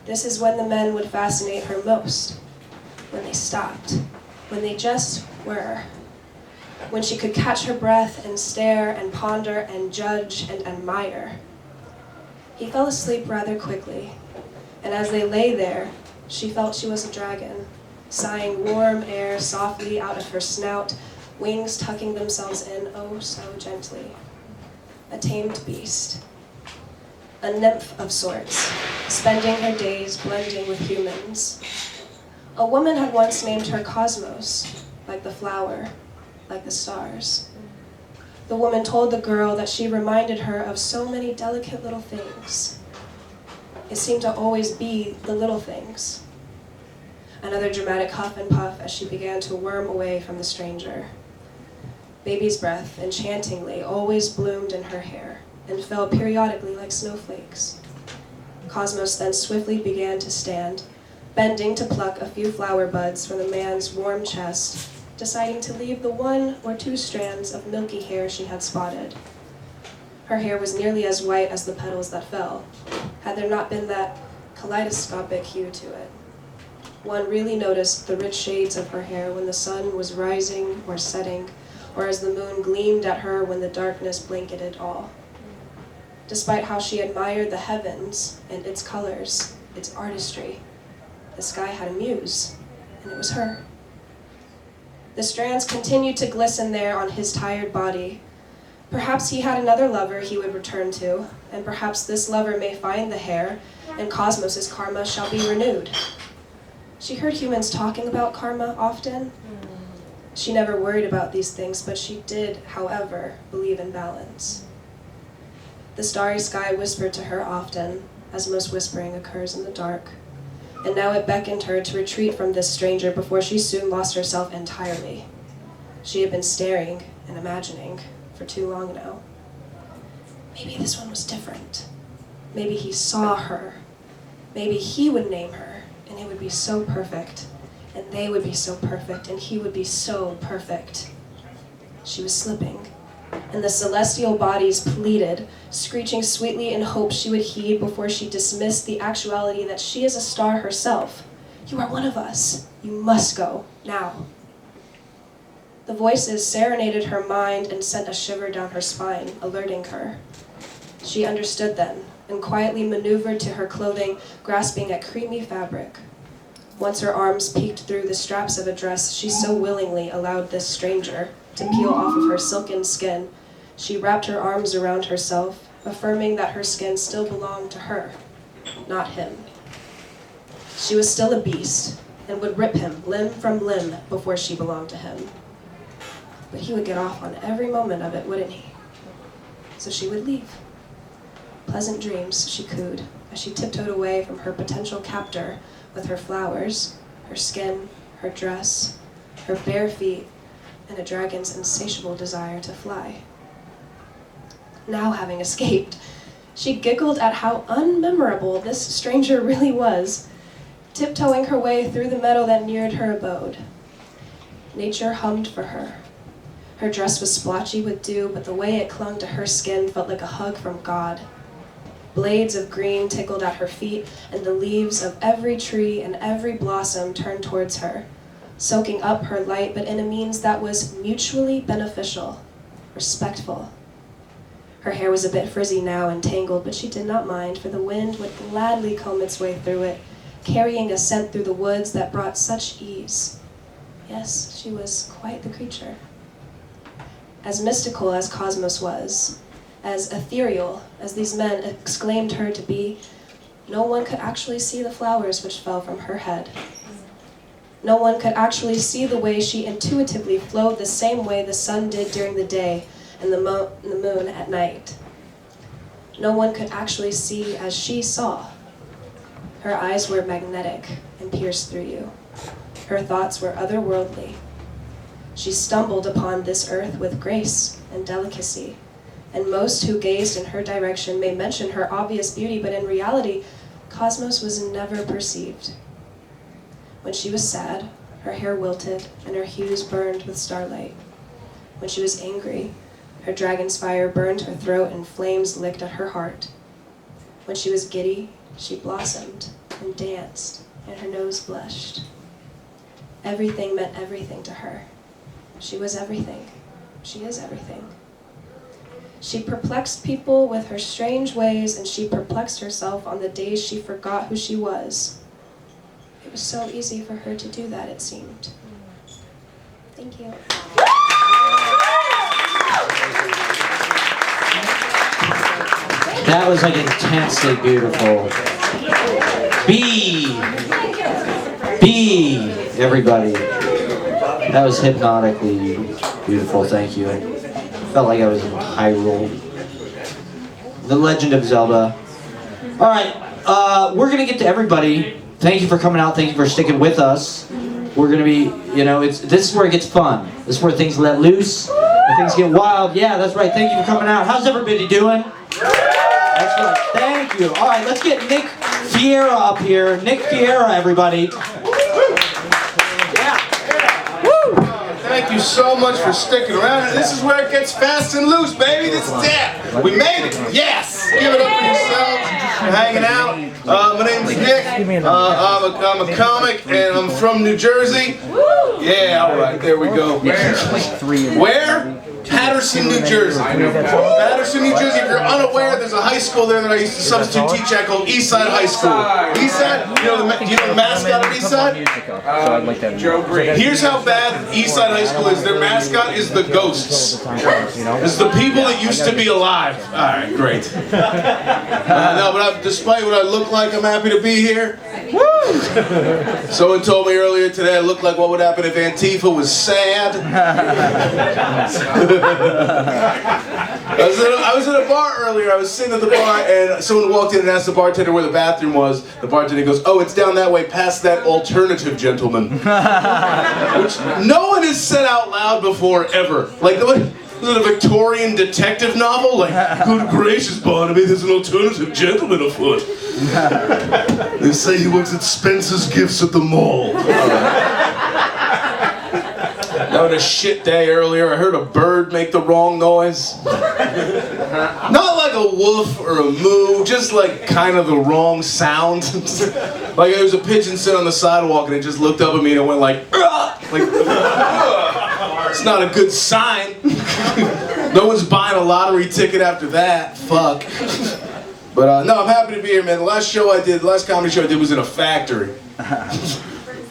This is when the men would fascinate her most, when they stopped, when they just were, when she could catch her breath and stare and ponder and judge and admire. He fell asleep rather quickly, and as they lay there, she felt she was a dragon, sighing warm air softly out of her snout, wings tucking themselves in oh so gently. A tamed beast. A nymph of sorts, spending her days blending with humans. A woman had once named her Cosmos, like the flower, like the stars. The woman told the girl that she reminded her of so many delicate little things. It seemed to always be the little things. Another dramatic huff and puff as she began to worm away from the stranger. Baby's breath, enchantingly, always bloomed in her hair and fell periodically like snowflakes. Cosmos then swiftly began to stand, bending to pluck a few flower buds from the man's warm chest, deciding to leave the 1 or 2 strands of milky hair she had spotted. Her hair was nearly as white as the petals that fell, had there not been that kaleidoscopic hue to it. One really noticed the rich shades of her hair when the sun was rising or setting, or as the moon gleamed at her when the darkness blanketed all. Despite how she admired the heavens and its colors, its artistry, the sky had a muse, and it was her. The strands continued to glisten there on his tired body. Perhaps he had another lover he would return to, and perhaps this lover may find the hair, and Cosmos's karma shall be renewed. She heard humans talking about karma often. She never worried about these things, but she did, however, believe in balance. The starry sky whispered to her often, as most whispering occurs in the dark, and now it beckoned her to retreat from this stranger before she soon lost herself entirely. She had been staring and imagining for too long now. Maybe this one was different. Maybe he saw her. Maybe he would name her, and it would be so perfect. And they would be so perfect, and he would be so perfect. She was slipping, and the celestial bodies pleaded, screeching sweetly in hope she would heed before she dismissed the actuality that she is a star herself. You are one of us. You must go, now. The voices serenaded her mind and sent a shiver down her spine, alerting her. She understood then, and quietly maneuvered to her clothing, grasping at creamy fabric. Once her arms peeked through the straps of a dress she so willingly allowed this stranger to peel off of her silken skin, she wrapped her arms around herself, affirming that her skin still belonged to her, not him. She was still a beast, and would rip him limb from limb before she belonged to him. But he would get off on every moment of it, wouldn't he? So she would leave. Pleasant dreams, she cooed, as she tiptoed away from her potential captor with her flowers, her skin, her dress, her bare feet, and a dragon's insatiable desire to fly. Now, having escaped, she giggled at how unmemorable this stranger really was, tiptoeing her way through the meadow that neared her abode. Nature hummed for her. Her dress was splotchy with dew, but the way it clung to her skin felt like a hug from God. Blades of green tickled at her feet, and the leaves of every tree and every blossom turned towards her, soaking up her light, but in a means that was mutually beneficial, respectful. Her hair was a bit frizzy now and tangled, but she did not mind, for the wind would gladly comb its way through it, carrying a scent through the woods that brought such ease. Yes, she was quite the creature. As mystical as Cosmos was, as ethereal as these men exclaimed her to be, no one could actually see the flowers which fell from her head. No one could actually see the way she intuitively flowed the same way the sun did during the day and the moon at night. No one could actually see as she saw. Her eyes were magnetic and pierced through you. Her thoughts were otherworldly. She stumbled upon this earth with grace and delicacy, and most who gazed in her direction may mention her obvious beauty, but in reality, Cosmos was never perceived. When she was sad, her hair wilted and her hues burned with starlight. When she was angry, her dragon's fire burned her throat and flames licked at her heart. When she was giddy, she blossomed, and danced, and her nose blushed. Everything meant everything to her. She was everything. She is everything. She perplexed people with her strange ways, and she perplexed herself on the days she forgot who she was. It was so easy for her to do that, it seemed. Thank you. That was like intensely beautiful. B, everybody. That was hypnotically beautiful, thank you. I felt like I was in Hyrule. The Legend of Zelda. Alright, we're gonna get to everybody. Thank you for coming out, thank you for sticking with us. We're gonna be, this is where it gets fun. This is where things let loose, and things get wild. Yeah, that's right, thank you for coming out. How's everybody doing? That's right, thank you. Alright, let's get Nick Fiera up here. Nick Fiera, everybody. Thank you so much for sticking around. This is where it gets fast and loose, baby. This is it. We made it. Yes. Give it up for yourselves. You're hanging out. My name's Nick. I'm a comic, and I'm from New Jersey. Yeah, all right. There we go. Where? Patterson, New Jersey. Patterson, New Jersey. If you're unaware, there's a high school there that I used to substitute teach at called Eastside High School. Eastside? Do you know the mascot of Eastside? Here's how bad Eastside High School is. Their mascot is the ghosts. It's the people that used to be alive. All right, great. No, but despite what I look like, I'm happy to be here. Woo! Someone told me earlier today I looked like what would happen if Antifa was sad. I was at a bar earlier. I was sitting at the bar, and someone walked in and asked the bartender where the bathroom was. The bartender goes, "Oh, it's down that way, past that alternative gentleman." Which no one has said out loud before, ever. Like, was it a Victorian detective novel? Like, good gracious, Barnaby, there's an alternative gentleman afoot. They say he works at Spencer's Gifts at the mall. That was a shit day earlier. I heard a bird make the wrong noise. Not like a woof or a moo, just like kind of the wrong sound. Like there was a pigeon sitting on the sidewalk and it just looked up at me and it went like, "Ugh!" Like, "Ugh!" It's not a good sign. No one's buying a lottery ticket after that. Fuck. But no, I'm happy to be here, man. The last comedy show I did was in a factory.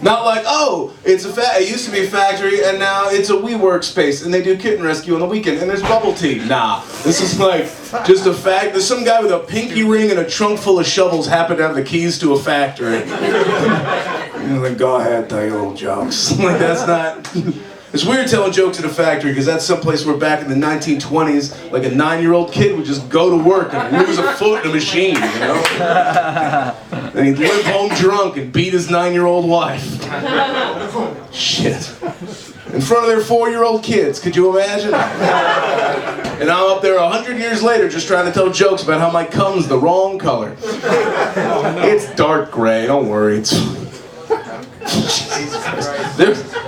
Not like, oh, it used to be a factory and now it's a WeWork space and they do kitten rescue on the weekend and there's bubble tea. Nah, this is like just a fact. There's some guy with a pinky ring and a trunk full of shovels happened to have the keys to a factory. And like, go ahead, tell your little jokes. Like that's not. It's weird telling jokes at a factory because that's someplace where back in the 1920s, like a 9-year-old kid would just go to work and lose a foot in a machine, And he'd live home drunk and beat his 9-year-old wife. Shit. In front of their 4-year-old kids, could you imagine? And I'm up there 100 years later just trying to tell jokes about how my cum's the wrong color. It's dark gray, don't worry. It's...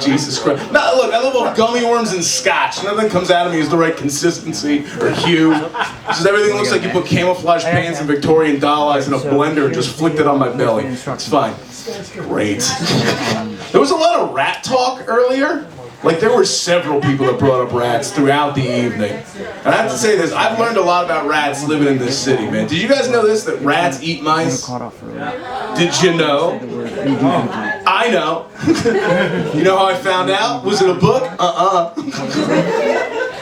Jesus Christ. No, look, I live off gummy worms and scotch. Nothing comes out of me is the right consistency or hue. Just everything looks like you put camouflage pants and Victorian doll eyes in a blender and just flicked it on my belly. It's fine. Great. There was a lot of rat talk earlier. Like, there were several people that brought up rats throughout the evening. And I have to say this, I've learned a lot about rats living in this city, man. Did you guys know this, that rats eat mice? Did you know? I know. You know how I found out? Was it a book? I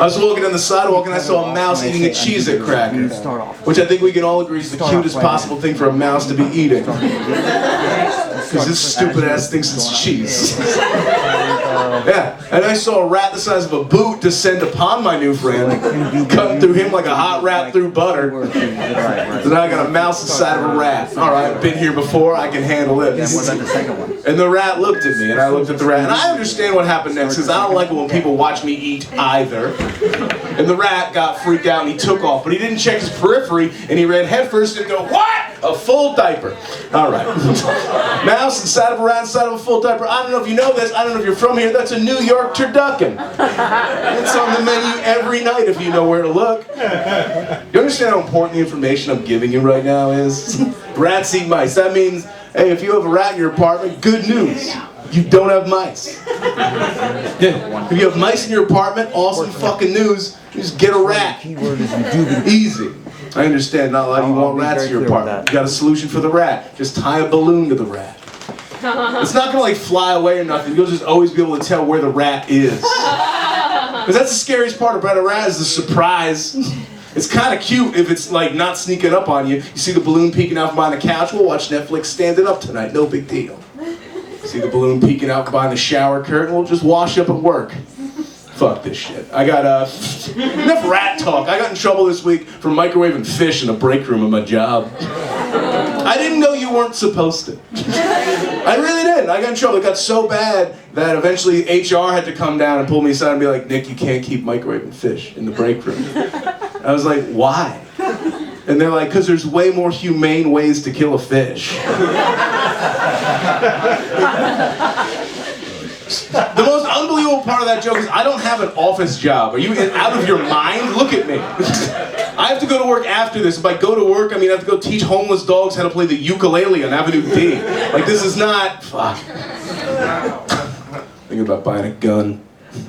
was walking down the sidewalk and I saw a mouse eating a Cheez-It cracker, which I think we can all agree is the cutest possible thing for a mouse to be eating. Because this stupid ass thinks it's cheese. Yeah, and I saw a rat the size of a boot descend upon my new friend, cutting through him like a hot rat through butter. Then I got a mouse inside of a rat. All right, been here before, I can handle it. And the rat looked at me, and I looked at the rat, and I understand what happened next, because I don't like it when people watch me eat either. And the rat got freaked out, and he took off, but he didn't check his periphery, and he ran headfirst into what? A full diaper. All right. Mouse inside of a rat inside of a full diaper. I don't know if you know this. I don't know if you're from here. That's a New York turducken. It's on the menu every night if you know where to look. You understand how important the information I'm giving you right now is? Rats eat mice. That means Hey, if you have a rat in your apartment, good news. You don't have mice. If you have mice in your apartment, awesome fucking news. You just get a rat. Easy. I understand not a lot of you want rats in your apartment. You got a solution for the rat. Just tie a balloon to the rat. It's not gonna like fly away or nothing. You'll just always be able to tell where the rat is. Because that's the scariest part about a rat is the surprise. It's kind of cute if it's like not sneaking up on you. You see the balloon peeking out from behind the couch, we'll watch Netflix standing up tonight, no big deal. See the balloon peeking out behind the shower curtain, we'll just wash up at work. Fuck this shit. I got enough rat talk. I got in trouble this week for microwaving fish in the break room of my job. I didn't know you weren't supposed to. I really didn't. I got in trouble. It got so bad that eventually HR had to come down and pull me aside and be like, Nick, you can't keep microwaving fish in the break room. I was like, why? And they're like, because there's way more humane ways to kill a fish. The most unbelievable part of that joke is I don't have an office job. Are you out of your mind? Look at me. I have to go to work after this. If I go to work, I mean, I have to go teach homeless dogs how to play the ukulele on Avenue D. Like, this is not... Fuck. Thinking about buying a gun.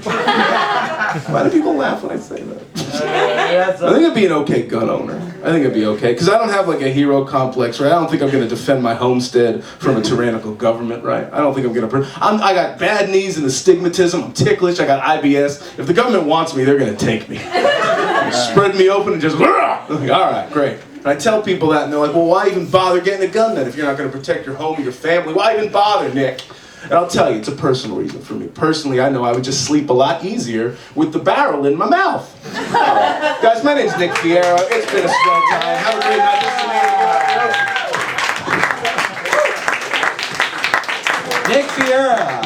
Why do people laugh when I say that? I think I'd be an okay gun owner. I think I'd be okay. Because I don't have like a hero complex, right? I don't think I'm going to defend my homestead from a tyrannical government, right? I don't think I'm going to... I got bad knees and astigmatism. I'm ticklish. I got IBS. If the government wants me, they're going to take me. Spread me open and just... Like, all right, great. And I tell people that and they're like, well, why even bother getting a gun then if you're not going to protect your home or your family? Why even bother, Nick? And I'll tell you, it's a personal reason for me. Personally, I know I would just sleep a lot easier with the barrel in my mouth. Guys, my name's Nick Fiera. It's been a swell time. Have a great night. Nick Fiera,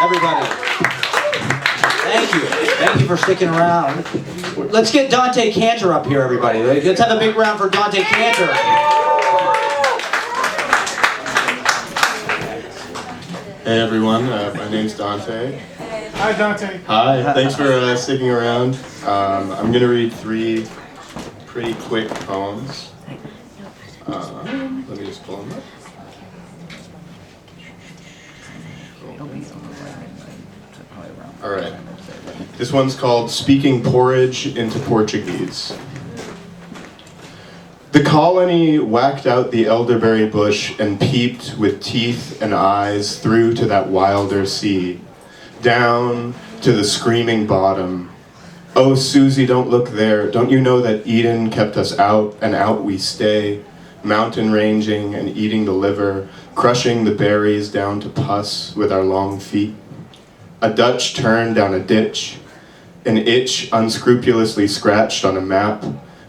everybody. Thank you. Thank you for sticking around. Let's get Dante Kanter up here, everybody. Let's have a big round for Dante Kanter. Hey everyone, my name's Dante. Hi Dante. Hi, thanks for sticking around. I'm going to read 3 pretty quick poems. Let me just pull them up. Alright, this one's called Speaking Porridge into Portuguese. The colony whacked out the elderberry bush and peeped with teeth and eyes through to that wilder sea, down to the screaming bottom. Oh, Susie, don't look there. Don't you know that Eden kept us out, and out we stay, mountain ranging and eating the liver, crushing the berries down to pus with our long feet? A Dutch turn down a ditch, an itch unscrupulously scratched on a map,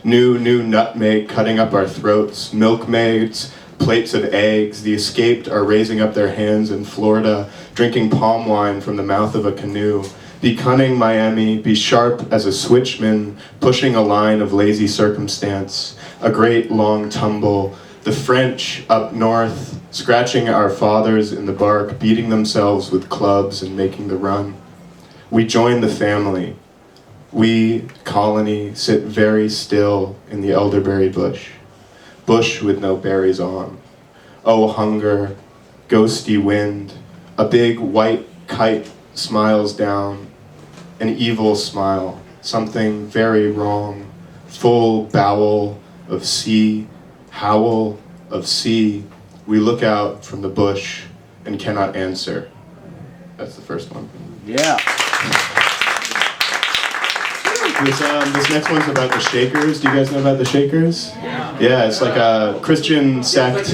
new nutmeg cutting up our throats, milkmaids, plates of eggs, the escaped are raising up their hands in Florida, drinking palm wine from the mouth of a canoe. Be cunning, Miami, be sharp as a switchman, pushing a line of lazy circumstance, a great long tumble, the French up north, scratching our fathers in the bark, beating themselves with clubs and making the run. We join the family. We, colony, sit very still in the elderberry bush, bush with no berries on. Oh, hunger, ghosty wind, a big white kite smiles down, an evil smile, something very wrong, full bowel of sea, howl of sea. We look out from the bush and cannot answer. That's the first one. Yeah. This next one's about the Shakers. Do you guys know about the Shakers? Yeah, it's like a Christian sect.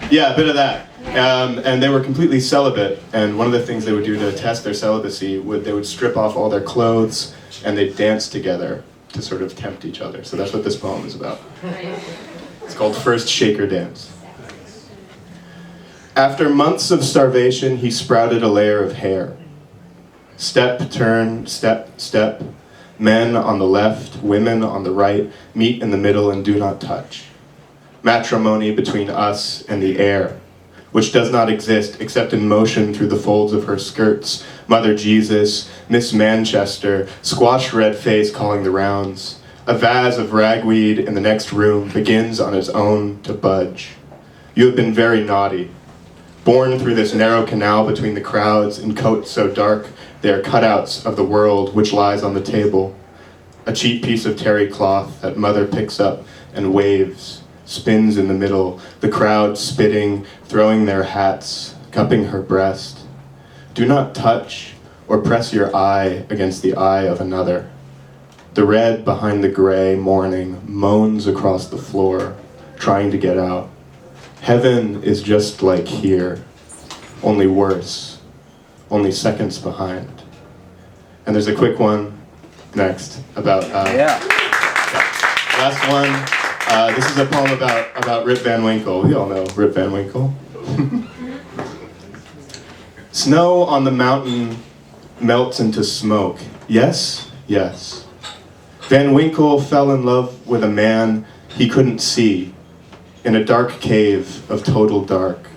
Yeah, a bit of that. And they were completely celibate, and one of the things they would do to test their celibacy they would strip off all their clothes and they'd dance together to sort of tempt each other. So that's what this poem is about. It's called First Shaker Dance. After months of starvation, he sprouted a layer of hair. Step, turn, step, step. Men on the left, women on the right, meet in the middle and do not touch. Matrimony between us and the air, which does not exist except in motion through the folds of her skirts. Mother Jesus, Miss Manchester, squashed red face calling the rounds. A vase of ragweed in the next room begins on its own to budge. You have been very naughty. Born through this narrow canal between the crowds in coats so dark, they are cutouts of the world which lies on the table. A cheap piece of terry cloth that mother picks up and waves, spins in the middle, the crowd spitting, throwing their hats, cupping her breast. Do not touch or press your eye against the eye of another. The red behind the gray morning moans across the floor, trying to get out. Heaven is just like here, only worse, only seconds behind. And there's a quick one next about, last one. This is a poem about Rip Van Winkle. We all know Rip Van Winkle. Snow on the mountain melts into smoke. Yes, yes. Van Winkle fell in love with a man he couldn't see in a dark cave of total dark.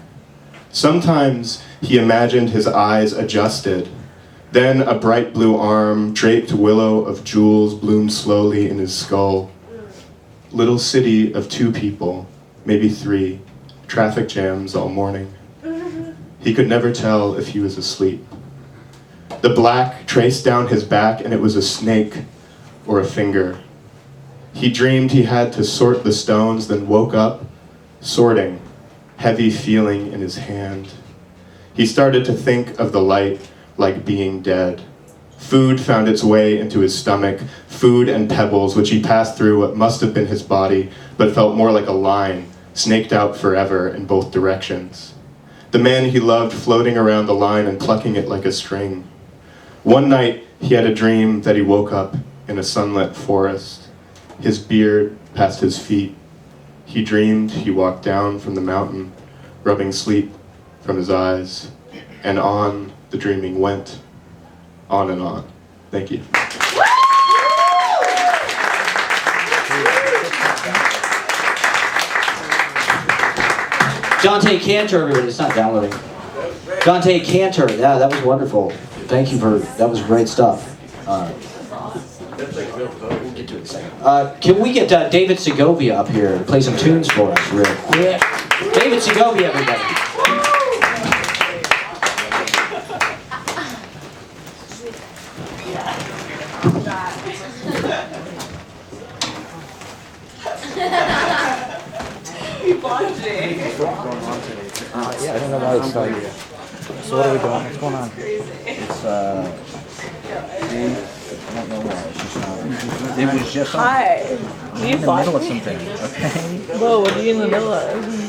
Sometimes he imagined his eyes adjusted. Then a bright blue arm, draped willow of jewels, bloomed slowly in his skull. Little city of 2 people, maybe 3, traffic jams all morning. He could never tell if he was asleep. The black traced down his back, and it was a snake or a finger. He dreamed he had to sort the stones, then woke up, sorting, heavy feeling in his hand. He started to think of the light like being dead. Food found its way into his stomach, food and pebbles, which he passed through what must have been his body, but felt more like a line, snaked out forever in both directions. The man he loved floating around the line and plucking it like a string. One night, he had a dream that he woke up in a sunlit forest, his beard past his feet. He dreamed he walked down from the mountain, rubbing sleep from his eyes, and on the dreaming went, on and on. Thank you. Dante Kanter, everybody. It's not downloading. Dante Kanter. Yeah, that was wonderful. Thank you for, that was great stuff. We'll get to it in a second. Can we get David Segovia up here to play some tunes for us real quick? David Segovia, everybody. Yeah, I don't know why it's started. So what are we doing? What's going on? It's I don't know why. It's just not. It was just. Hi. I'm in the middle of something. Okay. Whoa, what are you in the middle of?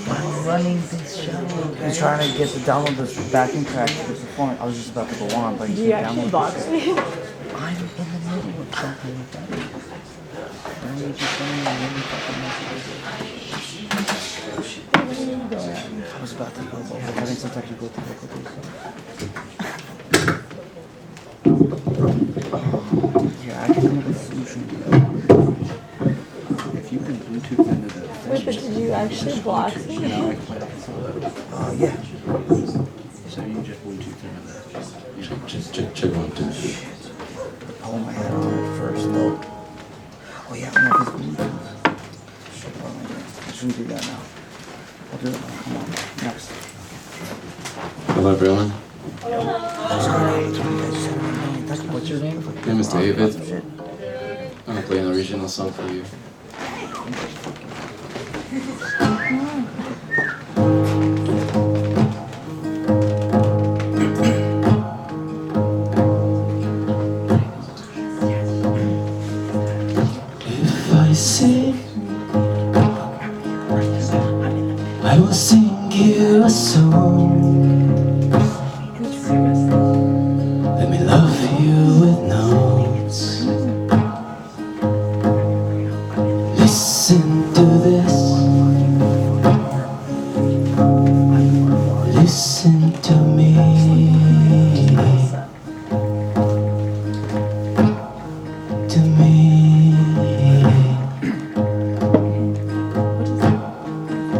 I'm running this show. I'm trying to get to download this backing track for the performance. I was just about to go on, but Do you actually box me? I'm in the middle of something with that. Why don't you just send me a really fucking message? I was about to go, but we're having some technical difficulties. Yeah, I can come up with a solution. If you can Bluetooth into the thing. Wait, but did you actually block me? Yeah. So you just Bluetooth into the. Just check one, two. The poem I had on it first, though. Oh yeah, I don't know if it's Bluetooth. I shouldn't do that now. I'll do it now. Come on. Next. Hello, everyone. What's your name? My name is David. I'm gonna play an original song for you. If I sing, I will sing you a song. Let me love you with notes. Listen to this. Listen to me. To me.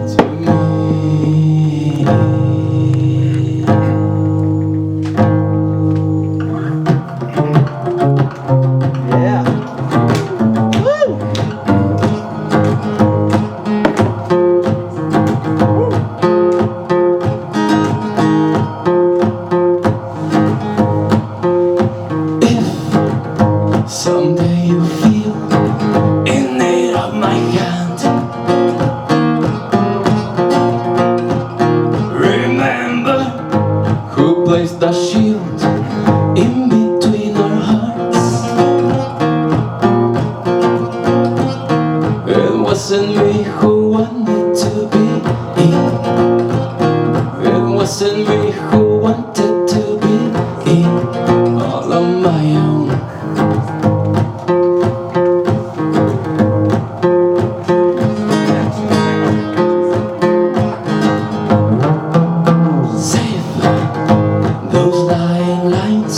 To me. wasn't me who wanted to be all on my own. Save those lying lines,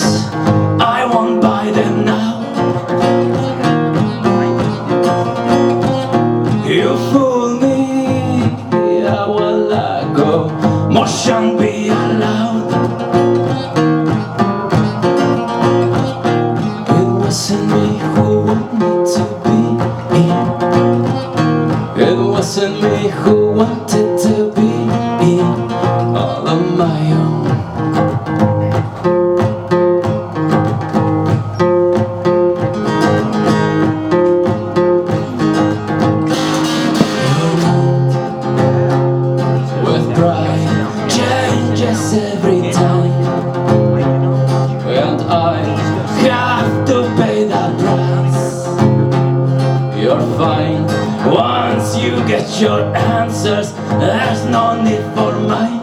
I won't buy them now. You fool me, I will let go. More shan't be allowed. It wasn't me who wanted to be. It wasn't me who wanted to be all on my own. With pride changes every time, and I have to pay that price. You're fine once you get your answers, there's no need for mine.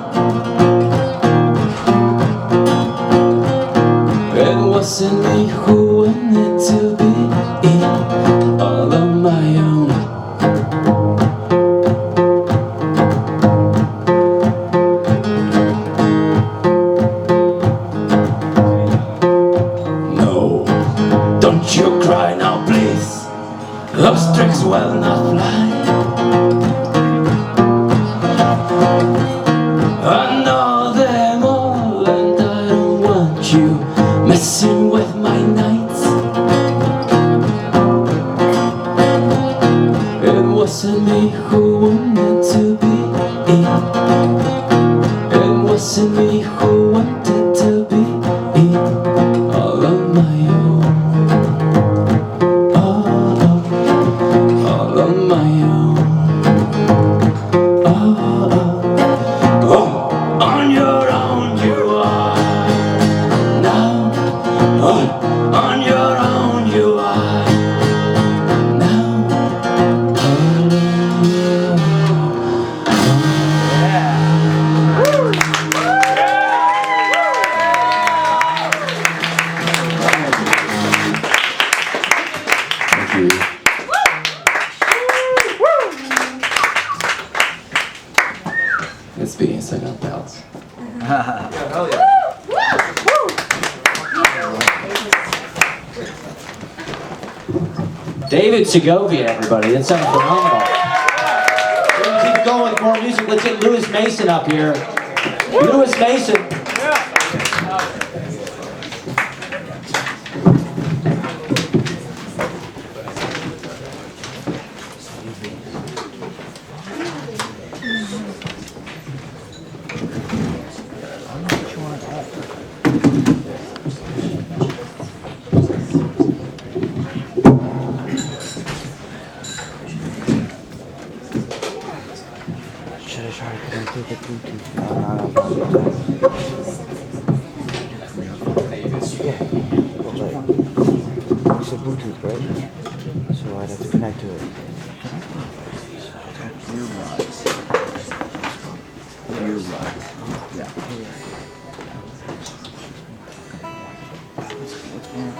It wasn't me who wanted to be all on my own. No, don't you cry now, please. Those tricks will not fly. I know them all, and I don't want you messing with my nights. It wasn't me who wanted to be. It wasn't me who wanted to be all on my own. All on my own. On your own you are now. On your own you are now. Thank you. It's being sent up bells. David Segovia, everybody. That sounds phenomenal. We're gonna keep going with more music. Let's get Louis Mason up here. Louis Mason. Should I try to connect with the Bluetooth? No, but it's a Bluetooth, right? So I'd have to connect to it. You're right. Yeah. What's going on?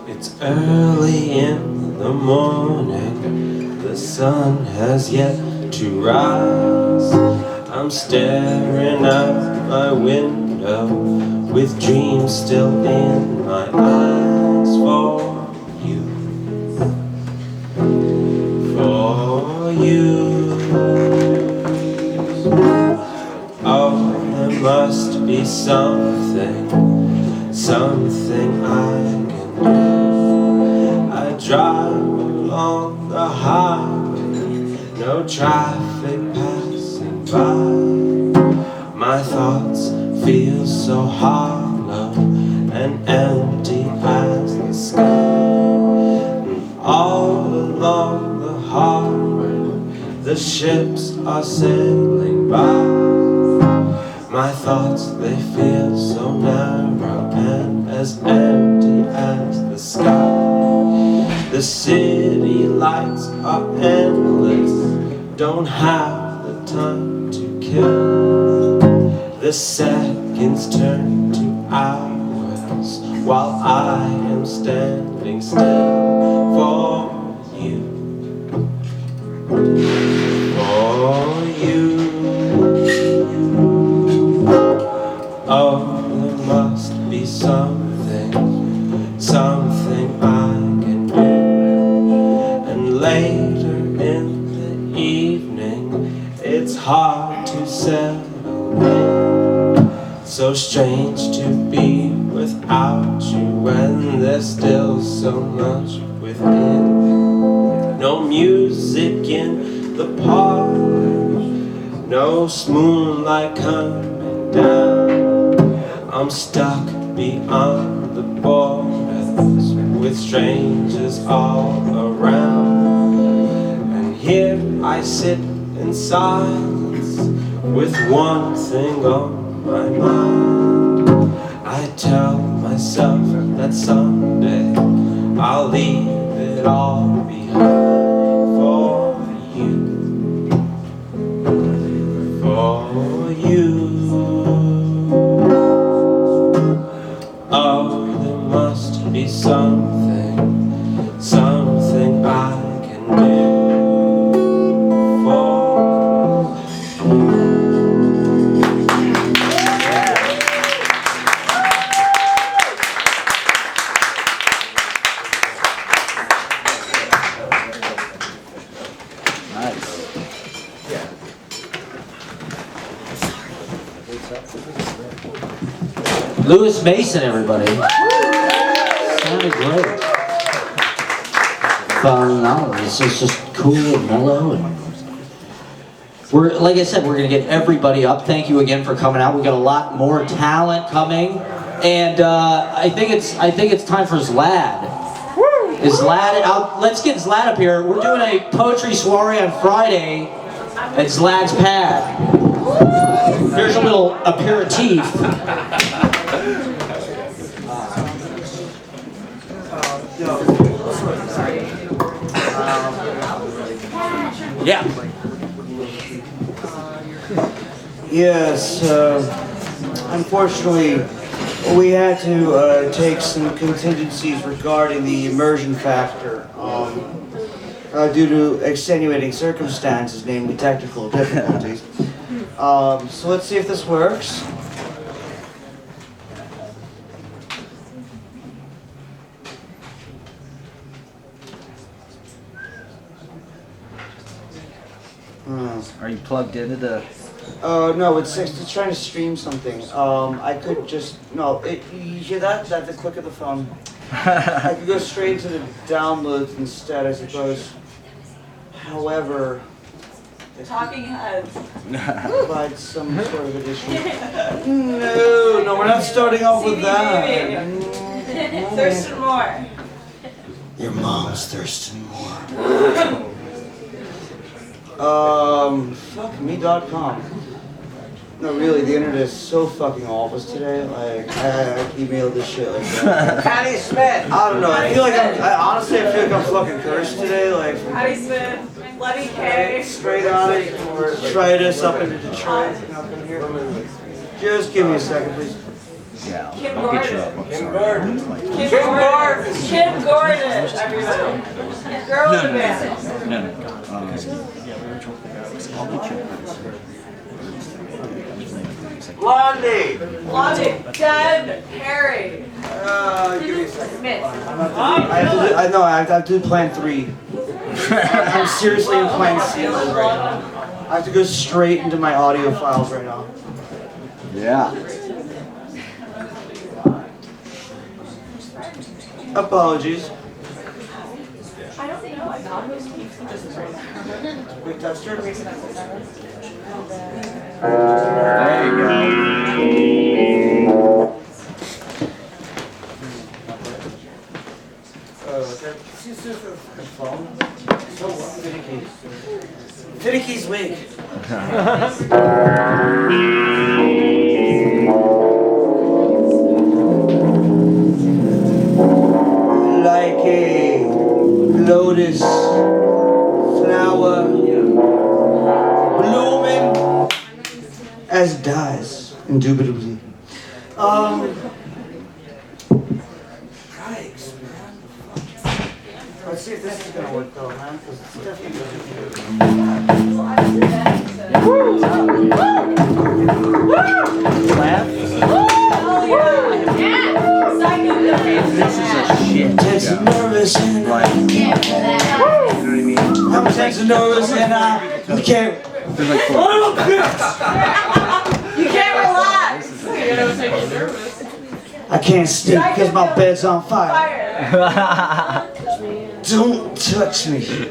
It's early in the morning, the sun has yet to rise. I'm staring out my window with dreams still in my eyes for you. For you. Oh, there must be something I can do. no traffic passing by. My thoughts feel so hollow and empty as the sky. And all along the harbor, the ships are sailing by. My thoughts, they feel so narrow and as empty as the sky. The city lights are endless, don't have the time to kill. The seconds turn to hours while I am standing still for you. For you. Oh, there must be something I can do. And later in the evening, it's hard to settle in. So strange to be without you when there's still so much within. No music in the park, no moonlight coming down. I'm stuck beyond the borders with strangers all around. And here I sit in silence with one thing on my mind. I tell myself that someday I'll leave it all behind for you. For you. Oh, there must be something I can do for you. Lewis Mason, everybody. Sounded great. It's just cool and mellow. And we're, like I said, we're gonna get everybody up. Thank you again for coming out. We got a lot more talent coming, and I think it's time for Zlad. Is Zlad out? Let's get Zlad up here. We're doing a poetry soiree on Friday at Zlad's Pad. Here's a little aperitif. Yeah. Yes, unfortunately, we had to take some contingencies regarding the immersion factor due to extenuating circumstances, namely technical difficulties. So let's see if this works. Are you plugged into the... No, it's trying to stream something. I could just, no, you hear that? That's the click of the phone. I could go straight to the downloads instead, I suppose. However... Talking heads. Provide some sort of additional... No, we're not starting off with that. Thirsting more. Your mom's thirsting more. Fuckme.com. No, really, the internet is so fucking awful today. Like, I emailed this shit like that. Patty Smith! I don't know, I feel like honestly, I feel like I'm fucking cursed today. Like, Patty Smith, Levy K. straight on it, or try this up into Detroit. Just give me a second, please. Yeah, Kim I'll get you Gordon. up. I'm Kim sorry. Gordon. Kim Gordon, everybody. Girl in the band. No. I'll get you up. Blondie! Blondie. Deb Perry. Give me a second. Smith. I have to do plan 3. I'm seriously in plan C right now. I have to go straight into my audio files right now. Yeah. Apologies. I don't know. I thought it was We touched her. There you Finicky's weak. Like a lotus flower blooming as it dies, indubitably. Yikes, man. Let's see if this is gonna work though, man, because it's definitely Clap. This is a shit tense and nervous and I can't. I'm tense and nervous and I can't. There's like Oh, You can't relax. I can't sleep because my bed's on fire. Fire. Don't touch me.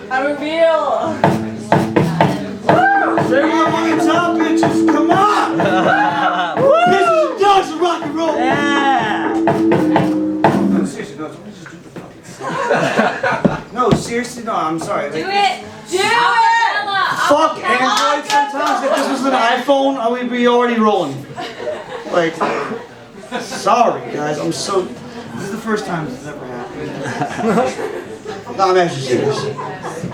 I reveal. Say one more time, bitches. Come on. Bitches and dogs and rock and roll. No, seriously, no. No, seriously, no. I'm sorry. Do it. Do it. Fuck Android sometimes. If this was an iPhone, I would be already rolling. Like, sorry guys, I'm so. This is the first time this has ever happened. No, I'm actually serious.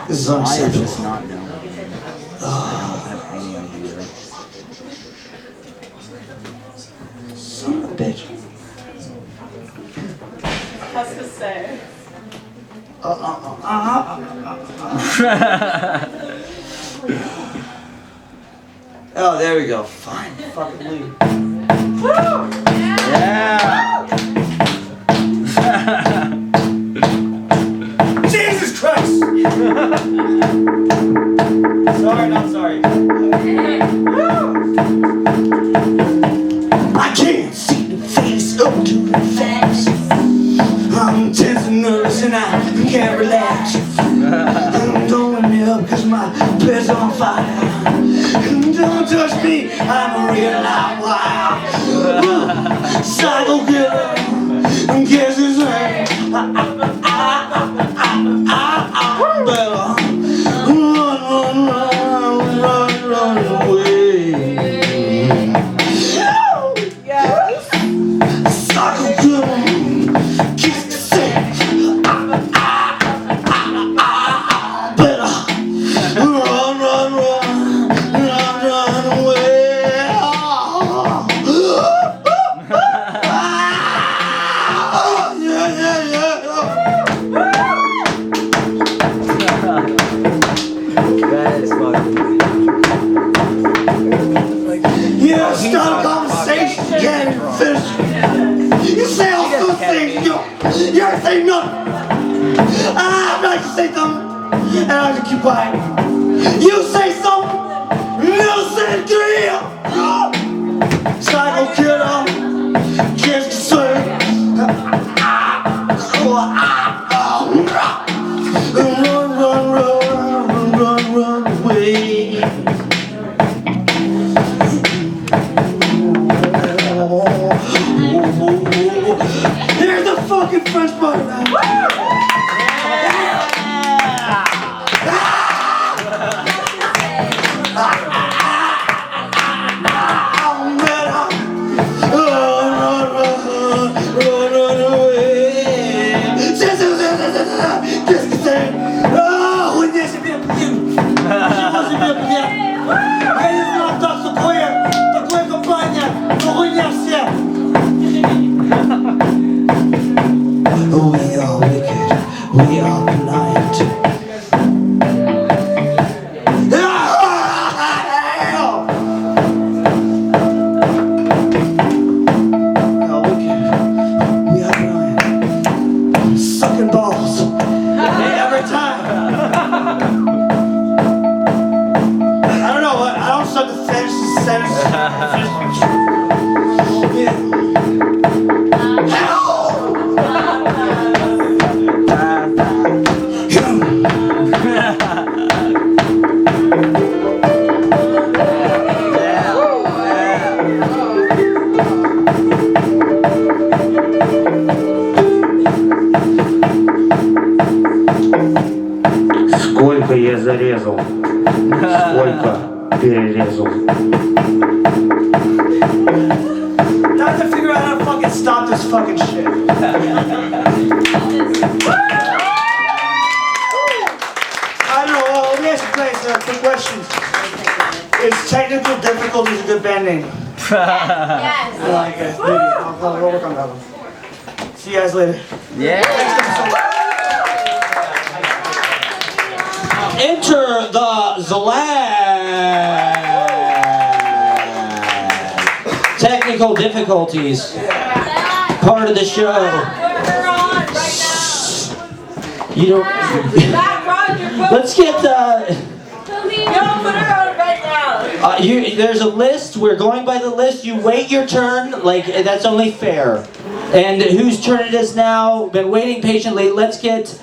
This is I unacceptable. just not know. I don't have any idea. Son of a bitch. What's to say? Oh, there we go. Fine. Fucking leave. Yeah. Jesus Christ! Sorry, not sorry. I can't see the face up to the facts. I'm tense and nervous and I can't relax. I'm going up cause my bed's on fire. Don't touch me, I'm a real live wire. Psycho killer, guess his name. Better run away. Psycho killer, kiss the sand. Better run away. That is fucking. Yeah, start a conversation, you can't even finish it. You say all those things, you ain't say nothing. I'd like to say something, and I just keep quiet. You say something, no say deal. Psycho killer, just the same. Run away. Here's the fucking French butter now. Run away. Qu'est-ce que c'est? Oh, oui, c'est bien plus. C'est bien plus. Eles não estão socorrendo. Tô com a campanha. Tô ruinhacia. We are wicked. We are blind. Sucking balls every time. I don't know what. I don't suck the finish the sentence. Yeah. Help! зарезал. Сколько перерезал. Time to figure out how to fucking stop this fucking shit. I don't know, let me ask you guys quick questions. Is technical difficulties a good band name? Yes. I like it. I'll work on that one. See you guys later. Enter the Zalad. Technical difficulties. Part of the show. Put her on right now. You don't. Matt Roger, Let's get the. Don't put her on right now. There's a list. We're going by the list. You wait your turn. Like that's only fair. And whose turn it is now? Been waiting patiently. Let's get.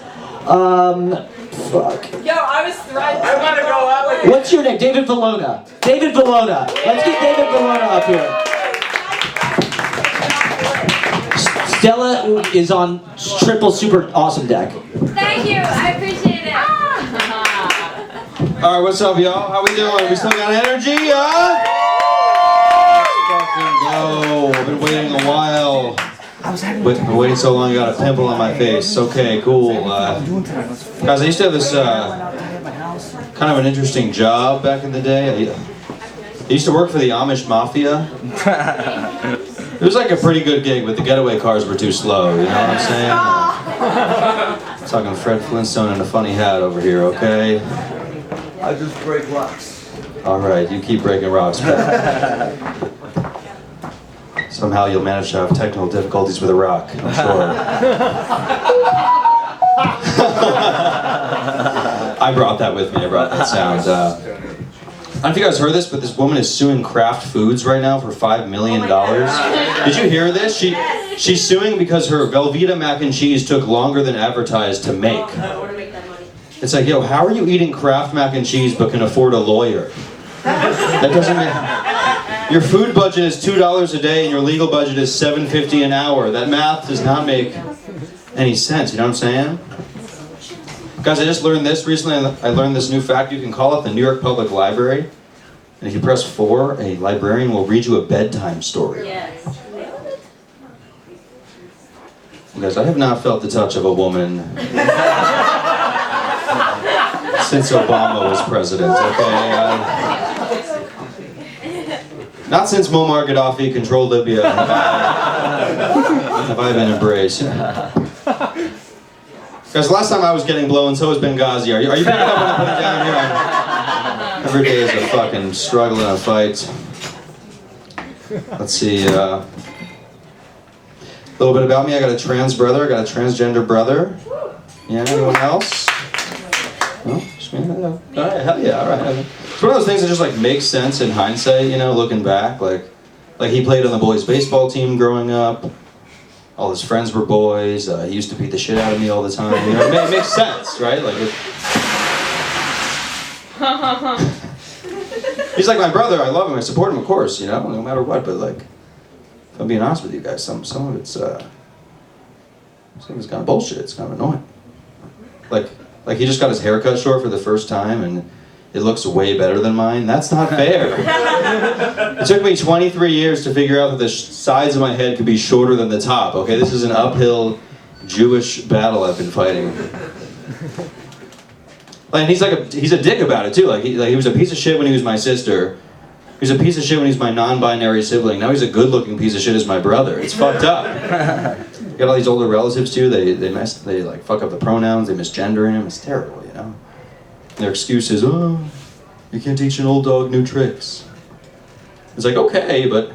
Fuck. Yo, I was thriving. I want to go out with What's your name? David Velona. David Velona. Let's get David Velona up here. Stella is on triple super awesome deck. Thank you. I appreciate it. All right, what's up, y'all? How we doing? We still got energy, Let's fucking go. I've been waiting a while. Been waiting so long, I got a pimple on my face. Okay, cool. Guys, I used to have this kind of an interesting job back in the day. I used to work for the Amish Mafia. It was like a pretty good gig, but the getaway cars were too slow, you know what I'm saying? Talking Fred Flintstone and a funny hat over here, okay? I just break rocks. Alright, you keep breaking rocks, man. Somehow you'll manage to have technical difficulties with a rock, I'm sure. I brought that with me, I brought that sound. I don't know if you guys heard this, but this woman is suing Kraft Foods right now for $5 million. Did you hear this? She's suing because her Velveeta mac and cheese took longer than advertised to make. It's like, yo, how are you eating Kraft mac and cheese but can afford a lawyer? That doesn't make... Your food budget is $2 a day and your legal budget is $7.50 an hour. That math does not make any sense, you know what I'm saying? Guys, I just learned this recently. I learned this new fact. You can call up the New York Public Library, and if you press 4, a librarian will read you a bedtime story. Yes. Guys, I have not felt the touch of a woman since Obama was president, okay? Not since Muammar Gaddafi controlled Libya have I been embraced. Guys, the last time I was getting blown, so was Benghazi. Are you picking up what I'm putting down here? Every day is a fucking struggle and a fight. Let's see, a little bit about me. I got a trans brother, I got a transgender brother. Yeah, anyone else? No? Just me? All right, hell yeah, all right. It's one of those things that just like makes sense in hindsight, you know, looking back. Like he played on the boys' baseball team growing up. All his friends were boys. He used to beat the shit out of me all the time. You know, it makes sense, right? Like, he's like my brother. I love him. I support him, of course. You know, no matter what. But like, if I'm being honest with you guys, some of it's kind of bullshit. It's kind of annoying. Like he just got his hair cut short for the first time, and it looks way better than mine. That's not fair. It took me 23 years to figure out that the sides of my head could be shorter than the top, okay? This is an uphill Jewish battle I've been fighting. And he's a dick about it too. Like he was a piece of shit when he was my sister. He was a piece of shit when he was my non-binary sibling. Now he's a good-looking piece of shit as my brother. It's fucked up. You got all these older relatives too. They like fuck up the pronouns. They misgender him. It's terrible, you know. Their excuse is, oh, you can't teach an old dog new tricks. It's like, okay, but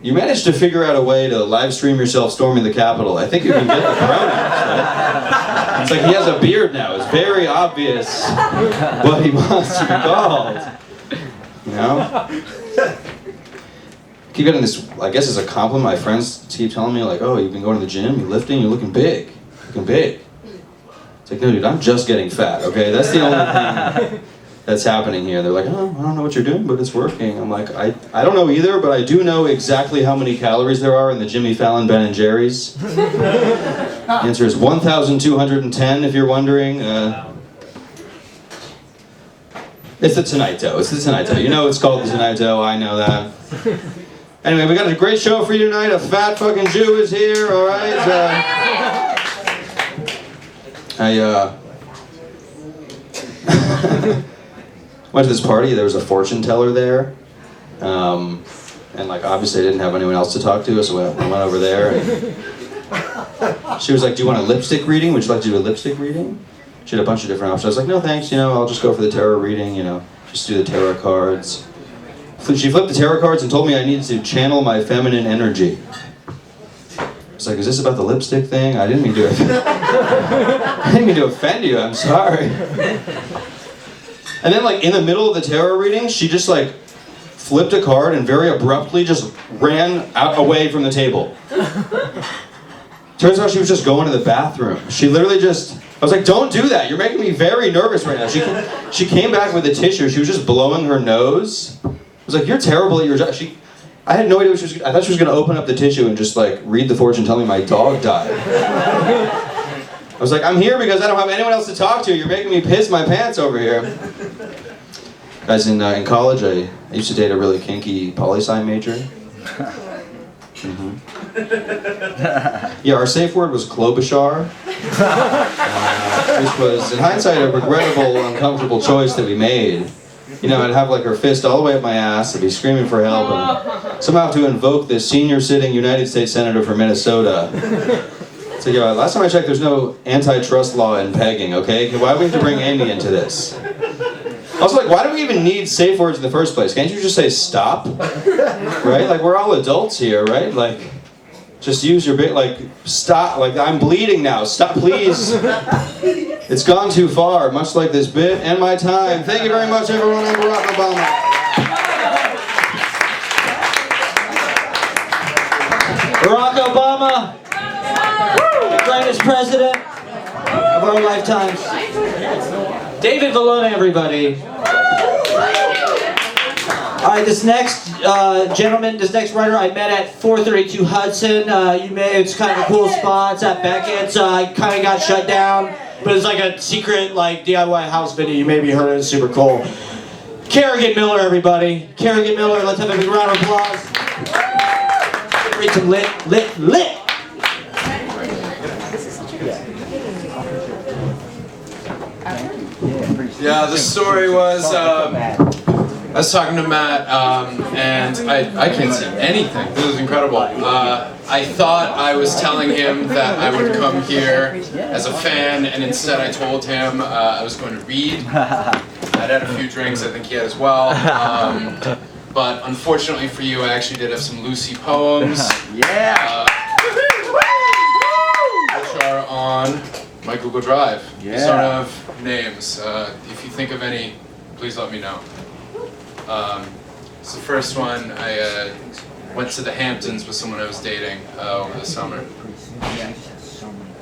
you managed to figure out a way to live stream yourself storming the Capitol. I think you can get the pronouns, right? It's like he has a beard now. It's very obvious what he wants to be called. You know? Keep getting this, I guess it's a compliment. My friends keep telling me, like, oh, you've been going to the gym, you're lifting, you're looking big. Looking big. It's like, no, dude, I'm just getting fat, okay? That's the only thing that's happening here. They're like, oh, I don't know what you're doing, but it's working. I'm like, I don't know either, but I do know exactly how many calories there are in the Jimmy Fallon Ben & Jerry's. The answer is 1,210, if you're wondering. It's the Tonight Dough. It's the Tonight Dough. You know it's called the Tonight Dough. I know that. Anyway, we got a great show for you tonight. A fat fucking Jew is here, all right? Went to this party. There was a fortune teller there. And like obviously I didn't have anyone else to talk to, so I went over there. And she was like, "Do you want a lipstick reading? Would you like to do a lipstick reading?" She had a bunch of different options. I was like, "No thanks, I'll just go for the tarot reading, just do the tarot cards." She flipped the tarot cards and told me I needed to channel my feminine energy. I was like, "Is this about the lipstick thing? I didn't mean to offend you, I'm sorry." And then like in the middle of the tarot reading, she just like flipped a card and very abruptly just ran away from the table. Turns out she was just going to the bathroom. She literally just, I was like, "Don't do that. You're making me very nervous right now." She came back with a tissue. She was just blowing her nose. I was like, "You're terrible at your job." I had no idea what she was, I thought she was going to open up the tissue and just like read the fortune, tell me my dog died. I was like, "I'm here because I don't have anyone else to talk to. You're making me piss my pants over here." Guys, in college, I used to date a really kinky poli-sci major. Yeah, our safe word was Klobuchar, which was, in hindsight, a regrettable, uncomfortable choice that we made. I'd have like her fist all the way up my ass, I'd be screaming for help, and somehow have to invoke this senior sitting United States Senator from Minnesota. It's like, last time I checked, there's no antitrust law in pegging, okay? Why do we have to bring Amy into this? Also, like, why do we even need safe words in the first place? Can't you just say stop? Right? Like, we're all adults here, right? Like, just use your bit, like, stop. Like, I'm bleeding now. Stop, please. It's gone too far, much like this bit and my time. Thank you very much, everyone. I'm Barack Obama. Barack Obama, the greatest president of our lifetimes. David Velona, everybody. All right, this next this next writer I met at 432 Hudson. It's kind of a cool spot. It's at Beckett's. It kind of got shut down, but it's like a secret like DIY house video. You maybe heard it. It's super cool. Carrigan Miller, everybody. Carrigan Miller. Let's have a big round of applause. Read some lit. Yeah, the story was, I was talking to Matt, and I can't see anything. This is incredible. I thought I was telling him that I would come here as a fan, and instead I told him I was going to read. I'd had a few drinks, I think he had as well. But unfortunately for you, I actually did have some Lucy poems. Yeah. Which are on my Google Drive. Yeah. These don't have names. If you think of any, please let me know. So the first one, I went to the Hamptons with someone I was dating over the summer. I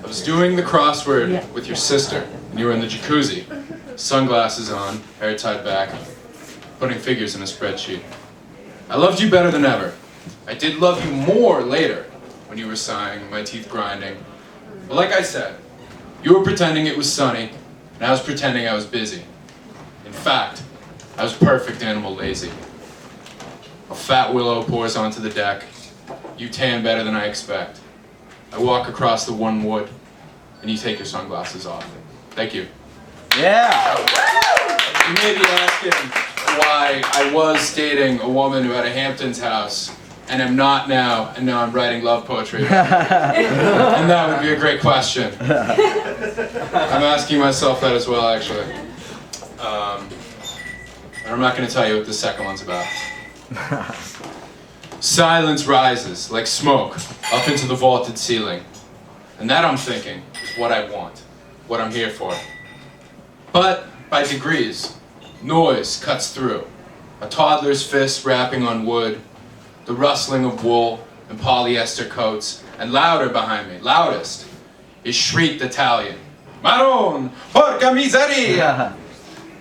was doing the crossword with your sister, and you were in the jacuzzi, sunglasses on, hair tied back, putting figures in a spreadsheet. I loved you better than ever. I did love you more later, when you were sighing, my teeth grinding. But like I said, you were pretending it was sunny, and I was pretending I was busy. In fact, I was perfect animal lazy. A fat willow pours onto the deck. You tan better than I expect. I walk across the one wood, and you take your sunglasses off. Thank you. Yeah. You may be asking why I was dating a woman who had a Hamptons house, and am not now, and now I'm writing love poetry. And that would be a great question. I'm asking myself that as well, actually. And I'm not going to tell you what the second one's about. Silence rises like smoke up into the vaulted ceiling. And that, I'm thinking, is what I want, what I'm here for. But by degrees, noise cuts through. A toddler's fist rapping on wood, the rustling of wool and polyester coats, and louder behind me, loudest, is shrieked Italian. Maron, porca miseria!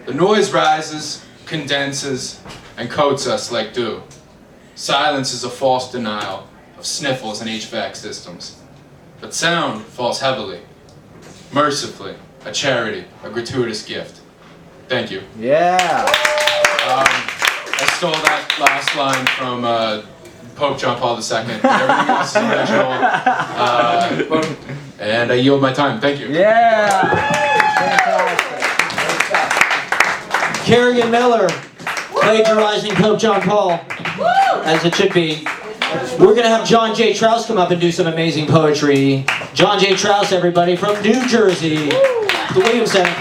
The noise rises, condenses, and coats us like dew. Silence is a false denial of sniffles and HVAC systems. But sound falls heavily, mercifully, a charity, a gratuitous gift. Thank you. Yeah. I stole that last line from Pope John Paul II. Everything else is original. And I yield my time. Thank you. Yeah. Carrigan Miller, plagiarizing Pope John Paul, as it should be. We're going to have John J. Trause come up and do some amazing poetry. John J. Trause, everybody, from New Jersey. The Williams Center.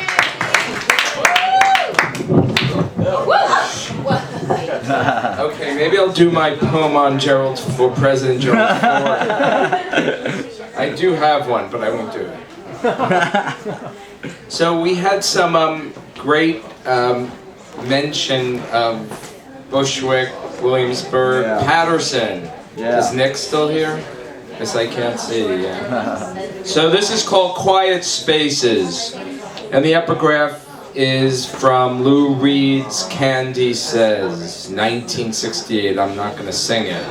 Okay, maybe I'll do my poem on Gerald for President Gerald Ford. I do have one, but I won't do it. So we had some great mention of Bushwick, Williamsburg, Patterson. Yeah. Is Nick still here? Because I can't see. Yeah. So this is called Quiet Spaces, and the epigraph is from Lou Reed's Candy Says, 1968. I'm not going to sing it.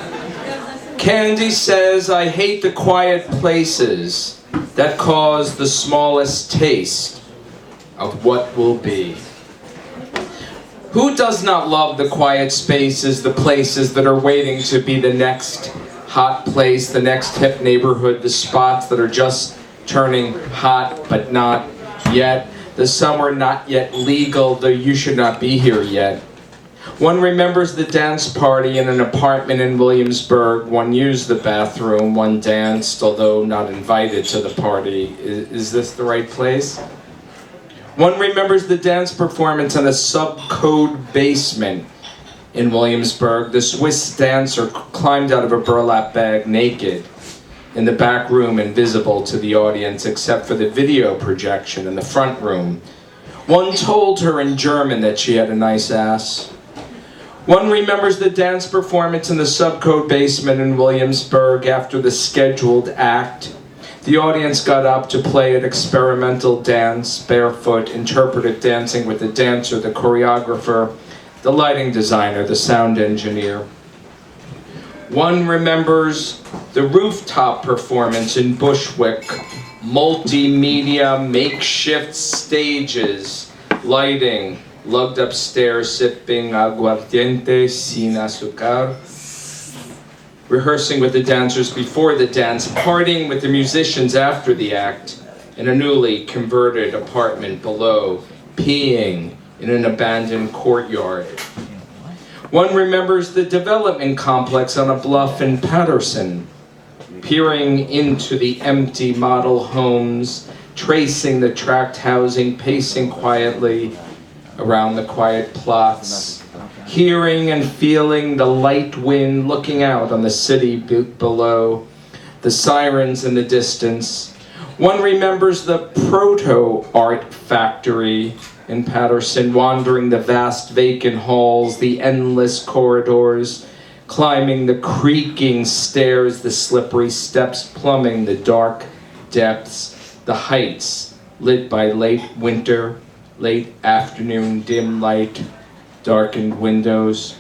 Candy says, I hate the quiet places that cause the smallest taste of what will be. Who does not love the quiet spaces, the places that are waiting to be the next hot place, the next hip neighborhood, the spots that are just turning hot but not yet, the summer not yet legal, though you should not be here yet. One remembers the dance party in an apartment in Williamsburg. One used the bathroom, one danced, although not invited to the party. Is this the right place? One remembers the dance performance in a subcode basement in Williamsburg. The Swiss dancer climbed out of a burlap bag naked in the back room, invisible to the audience except for the video projection in the front room. One told her in German that she had a nice ass. One remembers the dance performance in the subcode basement in Williamsburg after the scheduled act. The audience got up to play an experimental dance, barefoot, interpretive dancing with the dancer, the choreographer, the lighting designer, the sound engineer. One remembers the rooftop performance in Bushwick, multimedia, makeshift stages, lighting, lugged upstairs, sipping aguardiente sin azúcar, rehearsing with the dancers before the dance, partying with the musicians after the act, in a newly converted apartment below, peeing in an abandoned courtyard. One remembers the development complex on a bluff in Patterson, peering into the empty model homes, tracing the tract housing, pacing quietly around the quiet plots, hearing and feeling the light wind looking out on the city below, the sirens in the distance. One remembers the proto-art factory in Patterson, wandering the vast vacant halls, the endless corridors, climbing the creaking stairs, the slippery steps, plumbing the dark depths, the heights lit by late winter, late afternoon dim light, darkened windows.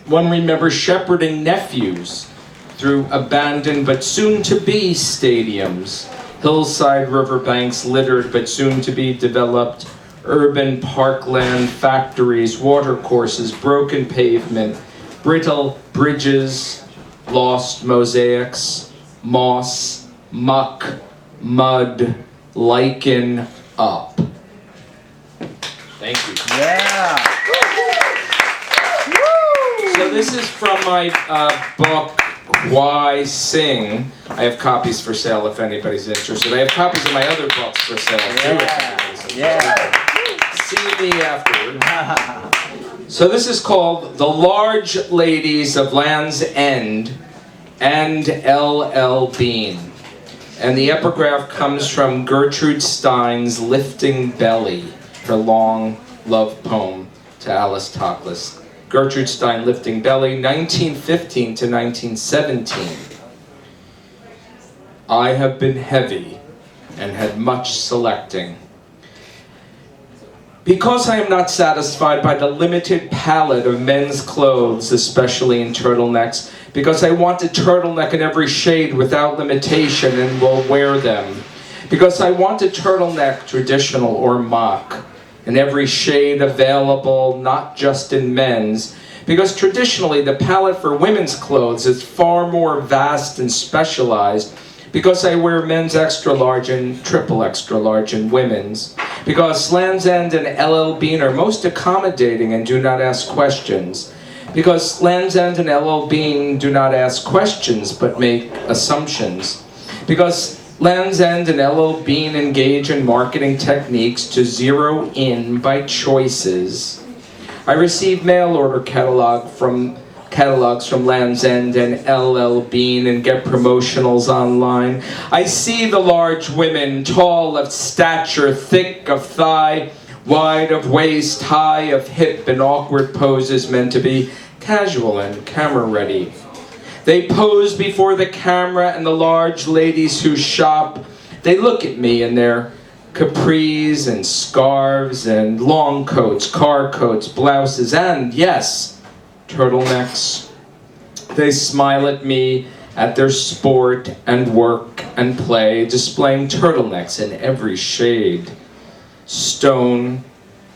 One remembers shepherding nephews through abandoned but soon-to-be stadiums, hillside riverbanks littered but soon-to-be developed, urban parkland, factories, watercourses, broken pavement, brittle bridges, lost mosaics, moss, muck, mud, lichen up. Thank you. Yeah. So this is from my book, Why Sing. I have copies for sale if anybody's interested. I have copies of my other books for sale too. Yeah. See me afterward. So this is called The Large Ladies of Land's End and L.L. Bean. And the epigraph comes from Gertrude Stein's Lifting Belly, her long love poem to Alice Toklas. Gertrude Stein, Lifting Belly, 1915 to 1917. I have been heavy and had much selecting. Because I am not satisfied by the limited palette of men's clothes, especially in turtlenecks, because I want a turtleneck in every shade without limitation and will wear them, because I want a turtleneck, traditional or mock, in every shade available, not just in men's, because traditionally the palette for women's clothes is far more vast and specialized, because I wear men's extra large and triple extra large in women's, because Land's End and LL Bean are most accommodating and do not ask questions, because Land's End and LL Bean do not ask questions but make assumptions, because Land's End and LL Bean engage in marketing techniques to zero in by choices. I receive mail order catalogs from Land's End and LL Bean and get promotionals online. I see the large women, tall of stature, thick of thigh, wide of waist, high of hip, in awkward poses meant to be casual and camera ready. They pose before the camera, and the large ladies who shop, they look at me in their capris and scarves and long coats, car coats, blouses, and yes, turtlenecks. They smile at me at their sport and work and play, displaying turtlenecks in every shade. Stone,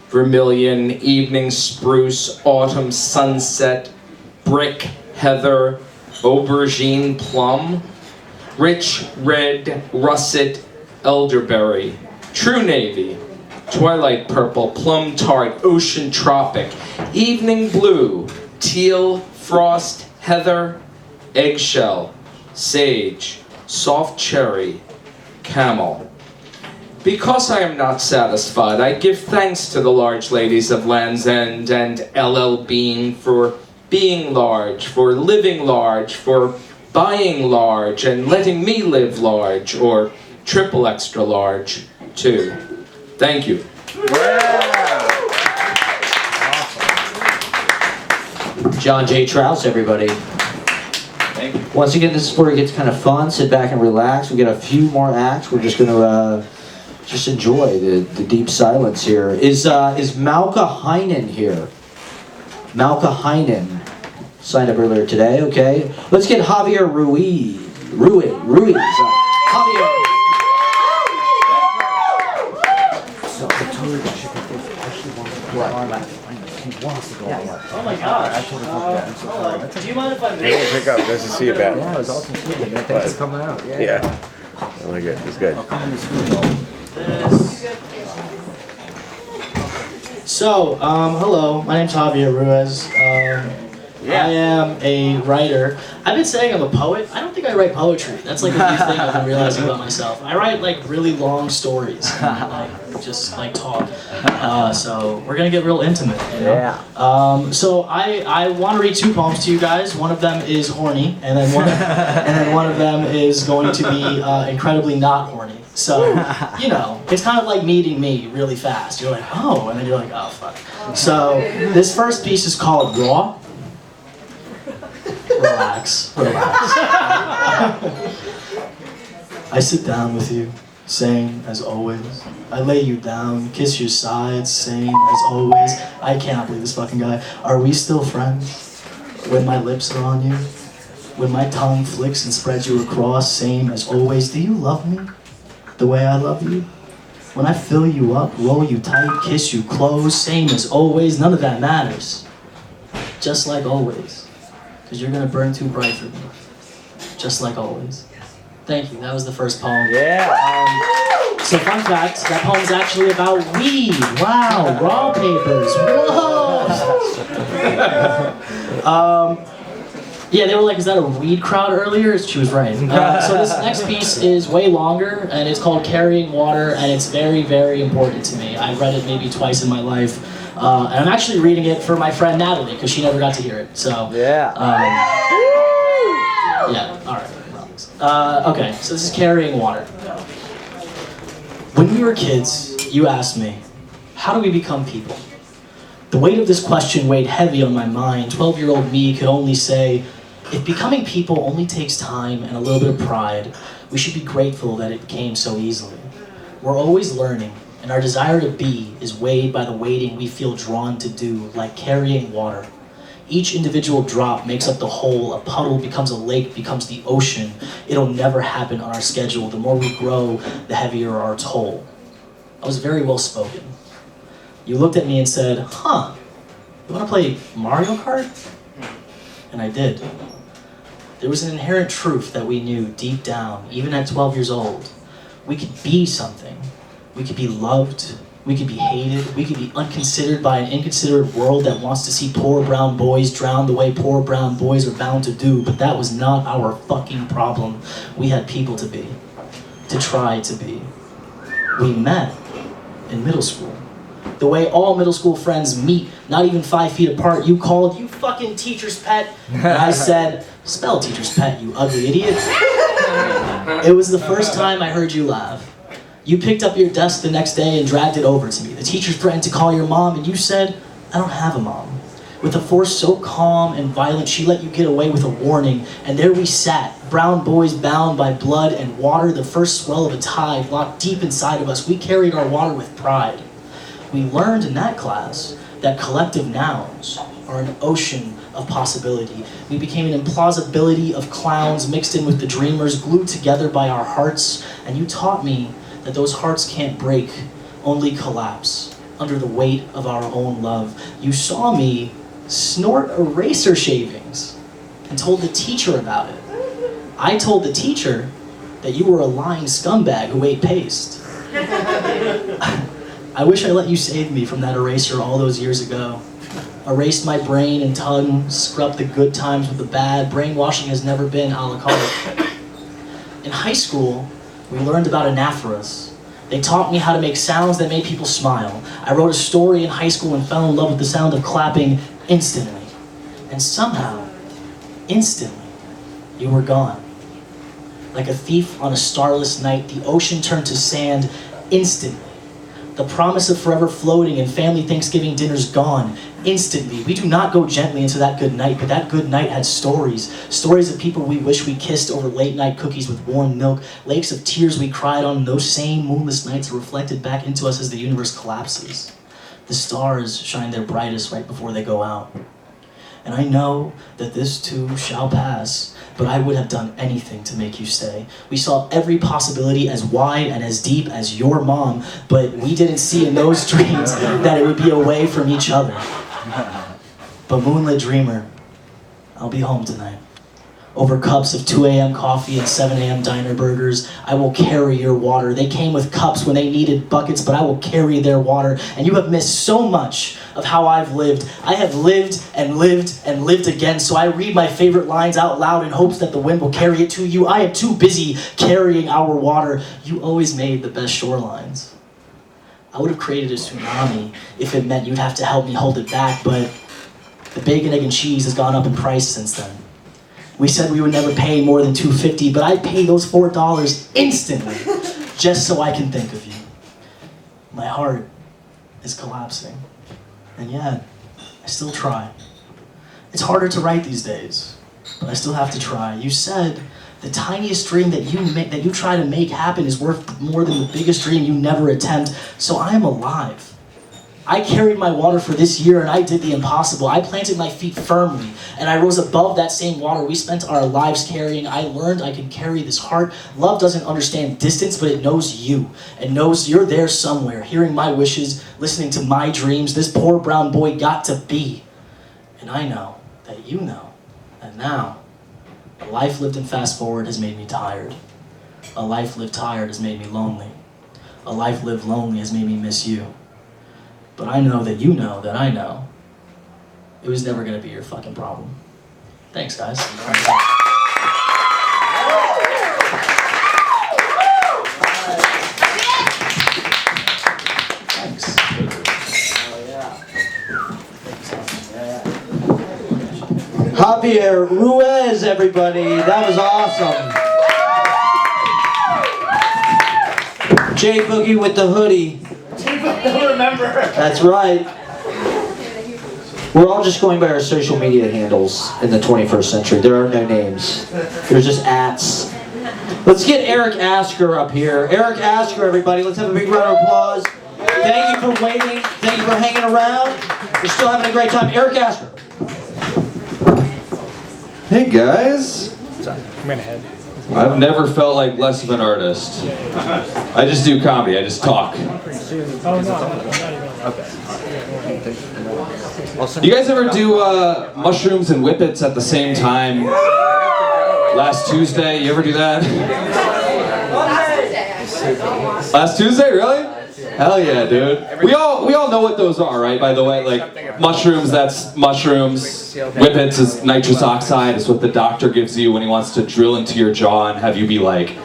vermilion, evening spruce, autumn sunset, brick, heather, aubergine plum, rich red, russet, elderberry, true navy, twilight purple, plum tart, ocean tropic, evening blue, teal, frost, heather, eggshell, sage, soft cherry, camel. Because I am not satisfied, I give thanks to the large ladies of Land's End and LL Bean for being large, for living large, for buying large, and letting me live large, or triple extra large, too. Thank you. John J. Trause, everybody. Thank you. Once again, this is where it gets kind of fun. Sit back and relax. We got a few more acts. We're just going to just enjoy the deep silence here. Is Malka Heinen here? Malka Heinen signed up earlier today. Okay, let's get Javier Ruiz. Javier. Oh my gosh. Do you mind if I Hey, pick up. Nice to see you back. Yeah, it was awesome seeing you, man. Thanks for coming out. Yeah. I like it. It's good. So, hello, my name's Javier Ruiz. I am a writer. I've been saying I'm a poet. I don't think I write poetry. That's like a new thing I've been realizing about myself. I write like really long stories, and, just talk. So we're gonna get real intimate. You know? Yeah. So I want to read two poems to you guys. One of them is horny, and then one of them is going to be incredibly not horny. So, you know, it's kind of like meeting me really fast. You're like, oh, and then you're like, oh, fuck. So, this first piece is called Raw. Relax. I sit down with you, same as always. I lay you down, kiss your sides, same as always. I cannot believe this fucking guy. Are we still friends? When my lips are on you? When my tongue flicks and spreads you across, same as always. Do you love me the way I love you? When I fill you up, roll you tight, kiss you close, same as always. None of that matters. Just like always. Because you're going to burn too bright for me. Just like always. Thank you. That was the first poem. Yeah. So fun fact, that poem is actually about weed. Wow. Raw papers. Whoa. Yeah, they were like, is that a weed crowd earlier? She was right. So this next piece is way longer, and it's called Carrying Water, and it's very, very important to me. I've read it maybe twice in my life. And I'm actually reading it for my friend Natalie, because she never got to hear it. So, yeah. Yeah, alright. Okay, so this is Carrying Water. When we were kids, you asked me, how do we become people? The weight of this question weighed heavy on my mind. 12-year-old me could only say, if becoming people only takes time and a little bit of pride, we should be grateful that it came so easily. We're always learning, and our desire to be is weighed by the waiting we feel drawn to do, like carrying water. Each individual drop makes up the whole. A puddle becomes a lake, becomes the ocean. It'll never happen on our schedule. The more we grow, the heavier our toll. I was very well spoken. You looked at me and said, huh, you want to play Mario Kart? And I did. There was an inherent truth that we knew deep down, even at 12 years old. We could be something. We could be loved. We could be hated. We could be unconsidered by an inconsiderate world that wants to see poor brown boys drown the way poor brown boys are bound to do. But that was not our fucking problem. We had people to be, to try to be. We met in middle school. The way all middle school friends meet, not even 5 feet apart. You called, you fucking teacher's pet. And I said, spell teacher's pet, you ugly idiot. It was the first time I heard you laugh. You picked up your desk the next day and dragged it over to me. The teacher threatened to call your mom, and you said, I don't have a mom. With a force so calm and violent, she let you get away with a warning. And there we sat, brown boys bound by blood and water, the first swell of a tide locked deep inside of us. We carried our water with pride. We learned in that class that collective nouns are an ocean of possibility. We became an implausibility of clowns mixed in with the dreamers, glued together by our hearts. And you taught me that those hearts can't break, only collapse under the weight of our own love. You saw me snort eraser shavings and told the teacher about it. I told the teacher that you were a lying scumbag who ate paste. I wish I let you save me from that eraser all those years ago. Erased my brain and tongue, scrubbed the good times with the bad. Brainwashing has never been a la carte. In high school, we learned about anaphoras. They taught me how to make sounds that made people smile. I wrote a story in high school and fell in love with the sound of clapping instantly. And somehow, instantly, you were gone. Like a thief on a starless night, the ocean turned to sand instantly. The promise of forever floating and family Thanksgiving dinners gone instantly. We do not go gently into that good night, but that good night had stories. Stories of people we wish we kissed over late night cookies with warm milk. Lakes of tears we cried on. Those same moonless nights are reflected back into us as the universe collapses. The stars shine their brightest right before they go out. And I know that this too shall pass, but I would have done anything to make you stay. We saw every possibility as wide and as deep as your mom, but we didn't see in those dreams that it would be away from each other. But moonlit dreamer, I'll be home tonight. Over cups of 2 a.m. coffee and 7 a.m. diner burgers, I will carry your water. They came with cups when they needed buckets, but I will carry their water. And you have missed so much of how I've lived. I have lived and lived and lived again, so I read my favorite lines out loud in hopes that the wind will carry it to you. I am too busy carrying our water. You always made the best shorelines. I would have created a tsunami if it meant you'd have to help me hold it back, but the bacon, egg, and cheese has gone up in price since then. We said we would never pay more than $2.50, but I'd pay those $4 instantly, just so I can think of you. My heart is collapsing, and yet, I still try. It's harder to write these days, but I still have to try. You said the tiniest dream that you try to make happen is worth more than the biggest dream you never attempt, so I am alive. I carried my water for this year and I did the impossible. I planted my feet firmly and I rose above that same water we spent our lives carrying. I learned I can carry this heart. Love doesn't understand distance, but it knows you and knows you're there somewhere, hearing my wishes, listening to my dreams. This poor brown boy got to be. And I know that you know that now a life lived in fast forward has made me tired. A life lived tired has made me lonely. A life lived lonely has made me miss you. But I know that you know that I know it was never going to be your fucking problem. Thanks, guys. Thanks. Javier Ruiz, everybody. That was awesome. J Boogie with the hoodie. Don't remember. That's right. We're all just going by our social media handles in the 21st century. There are no names. There's just ats. Let's get Eric Asker up here. Eric Asker, everybody. Let's have a big round of applause. Thank you for waiting. Thank you for hanging around. We're still having a great time. Eric Asker. Hey guys. I'm gonna head. I've never felt like less of an artist. I just do comedy, I just talk. You guys ever do mushrooms and whippets at the same time? Last Tuesday, you ever do that? Last Tuesday, really? Hell yeah, dude. We all know what those are, right? By the way, like mushrooms, that's mushrooms. Whippets is nitrous oxide. It's what the doctor gives you when he wants to drill into your jaw and have you be like,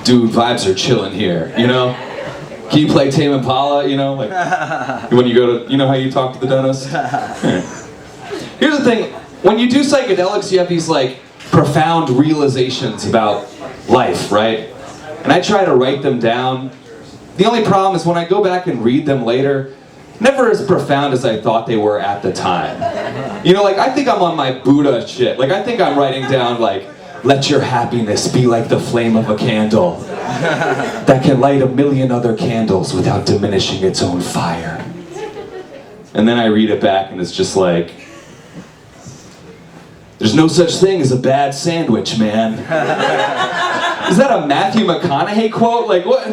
dude, vibes are chilling here, you know? Can you play Tame Impala, you know? Like when you go to, you know how you talk to the dentist? Here's the thing, when you do psychedelics, you have these like profound realizations about life, right? And I try to write them down. The only problem is when I go back and read them later, never as profound as I thought they were at the time. You know, like I think I'm on my Buddha shit. Like I think I'm writing down like, let your happiness be like the flame of a candle that can light 1,000,000 other candles without diminishing its own fire. And then I read it back and it's just like, there's no such thing as a bad sandwich, man. Is that a Matthew McConaughey quote? Like what?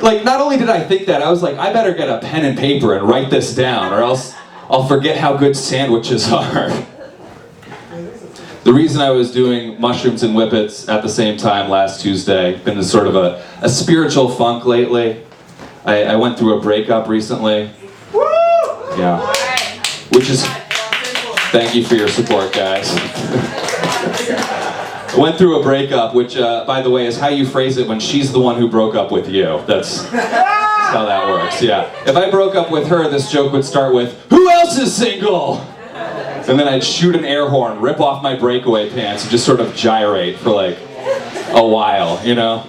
Like not only did I think that, I was like, I better get a pen and paper and write this down or else I'll forget how good sandwiches are. The reason I was doing mushrooms and whippets at the same time last Tuesday, been in sort of a spiritual funk lately. I went through a breakup recently. Yeah. Which is, thank you for your support, guys. I went through a breakup, which, by the way, is how you phrase it when she's the one who broke up with you. That's how that works, yeah. If I broke up with her, this joke would start with, who else is single? And then I'd shoot an air horn, rip off my breakaway pants, and just sort of gyrate for like a while, you know?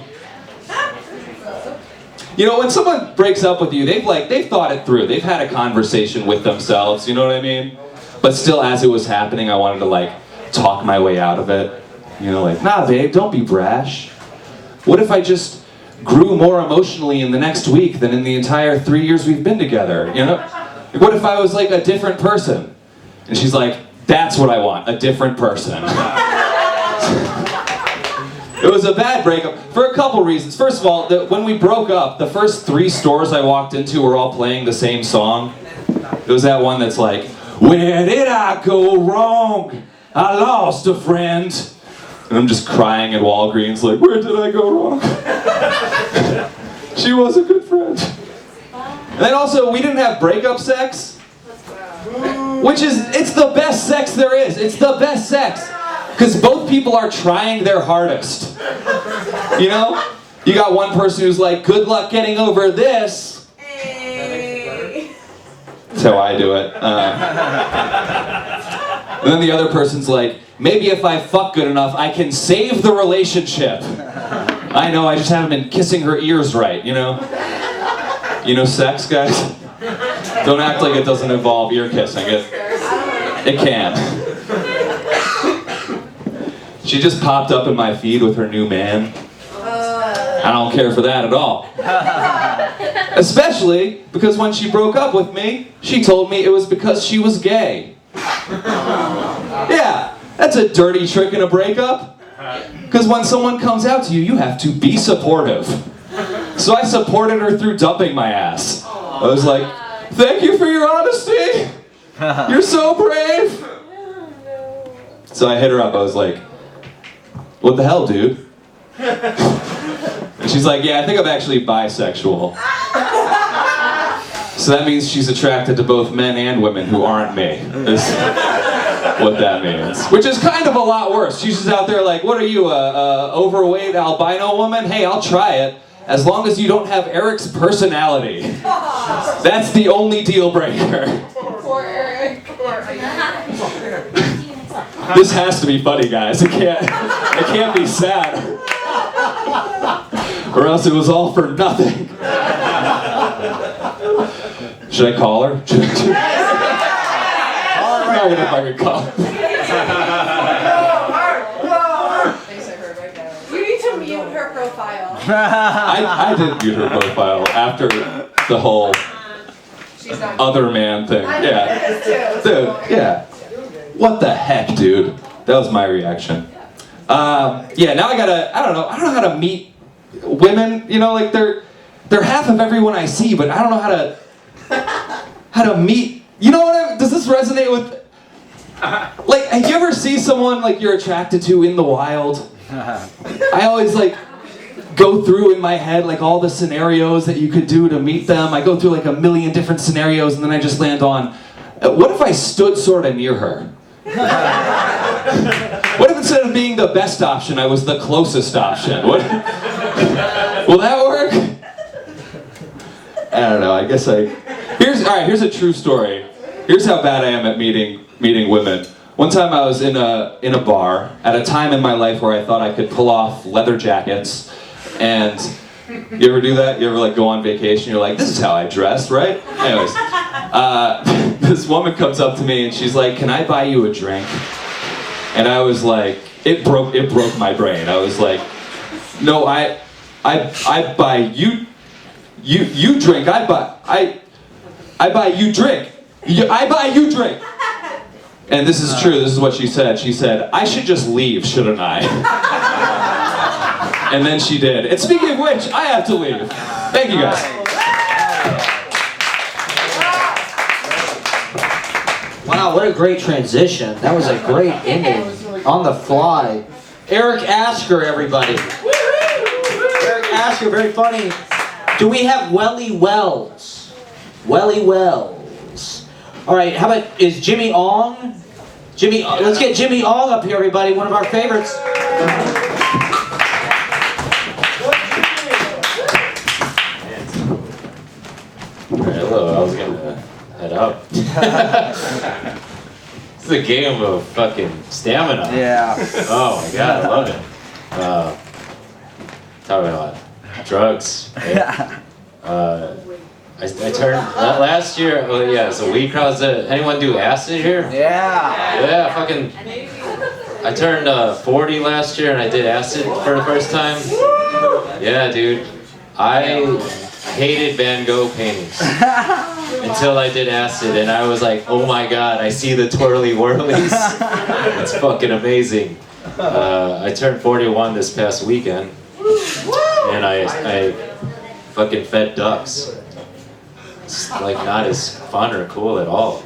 You know, when someone breaks up with you, they've thought it through. They've had a conversation with themselves, you know what I mean? But still, as it was happening, I wanted to like talk my way out of it. You know, like, nah, babe, don't be brash. What if I just grew more emotionally in the next week than in the entire 3 years we've been together, you know? Like, what if I was like a different person? And she's like, that's what I want, a different person. It was a bad breakup for a couple reasons. First of all, when we broke up, the first 3 stores I walked into were all playing the same song. It was that one that's like, where did I go wrong? I lost a friend. And I'm just crying at Walgreens like, where did I go wrong? She was a good friend. And then also, we didn't have breakup sex. Which is, it's the best sex there is. It's the best sex. Because both people are trying their hardest. You know? You got one person who's like, good luck getting over this. That's how I do it. And then the other person's like, maybe if I fuck good enough, I can save the relationship. I know, I just haven't been kissing her ears right, you know? You know sex, guys? Don't act like it doesn't involve ear kissing. It can. She just popped up in my feed with her new man. I don't care for that at all. Especially because when she broke up with me, she told me it was because she was gay. Yeah, that's a dirty trick in a breakup. Because when someone comes out to you, you have to be supportive. So I supported her through dumping my ass. I was like, thank you for your honesty. You're so brave. So I hit her up. I was like, what the hell, dude? And she's like, yeah, I think I'm actually bisexual. So that means she's attracted to both men and women who aren't me. Is what that means. Which is kind of a lot worse. She's just out there like, what are you, a overweight albino woman? Hey, I'll try it. As long as you don't have Eric's personality. That's the only deal breaker. Poor Eric. This has to be funny, guys. It can't be sad. Or else it was all for nothing. Should I call her? I'm not gonna fucking call her. You need to mute her profile. I did mute her profile after the whole other man thing. Yeah. Dude, yeah. What the heck, dude? That was my reaction. Yeah, now I don't know how to meet women, you know, like they're half of everyone I see, but I don't know how to meet, you know what, does this resonate with, like, have you ever see someone like you're attracted to in the wild? I always like go through in my head like all the scenarios that you could do to meet them. I go through like a million different scenarios and then I just land on, what if I stood sort of near her? What if instead of being the best option, I was the closest option? What? Will that work? I don't know, I guess here's a true story. Here's how bad I am at meeting women. One time I was in a bar at a time in my life where I thought I could pull off leather jackets. And you ever do that? You ever like go on vacation, you're like, this is how I dress, right? Anyways, this woman comes up to me and she's like, can I buy you a drink? And I was like, it broke my brain. I was like, no, I buy you drink. I buy you drink. I buy you drink. And this is true. This is what she said. She said, I should just leave, shouldn't I? And then she did. And speaking of which, I have to leave. Thank you guys. Wow, what a great transition. That was a great ending. On the fly. Eric Asker, everybody. Eric Asker, very funny. Do we have Welly Wells? Welly Wells. All right, how about, is Jimmy Ong? Let's get Jimmy Ong up here, everybody. One of our favorites. Hello, I was gonna head up. This is a game of fucking stamina. Yeah. Oh my god, I love it. Talking about drugs. Right? I turned last year. Oh yeah, so weed crowds. Anyone do acid here? Yeah. Yeah, fucking. I turned 40 last year and I did acid for the first time. Yeah, dude. I hated Van Gogh paintings until I did acid, and I was like, oh my god, I see the twirly whirlies. It's fucking amazing. I turned 41 this past weekend, and I fucking fed ducks. It's like not as fun or cool at all.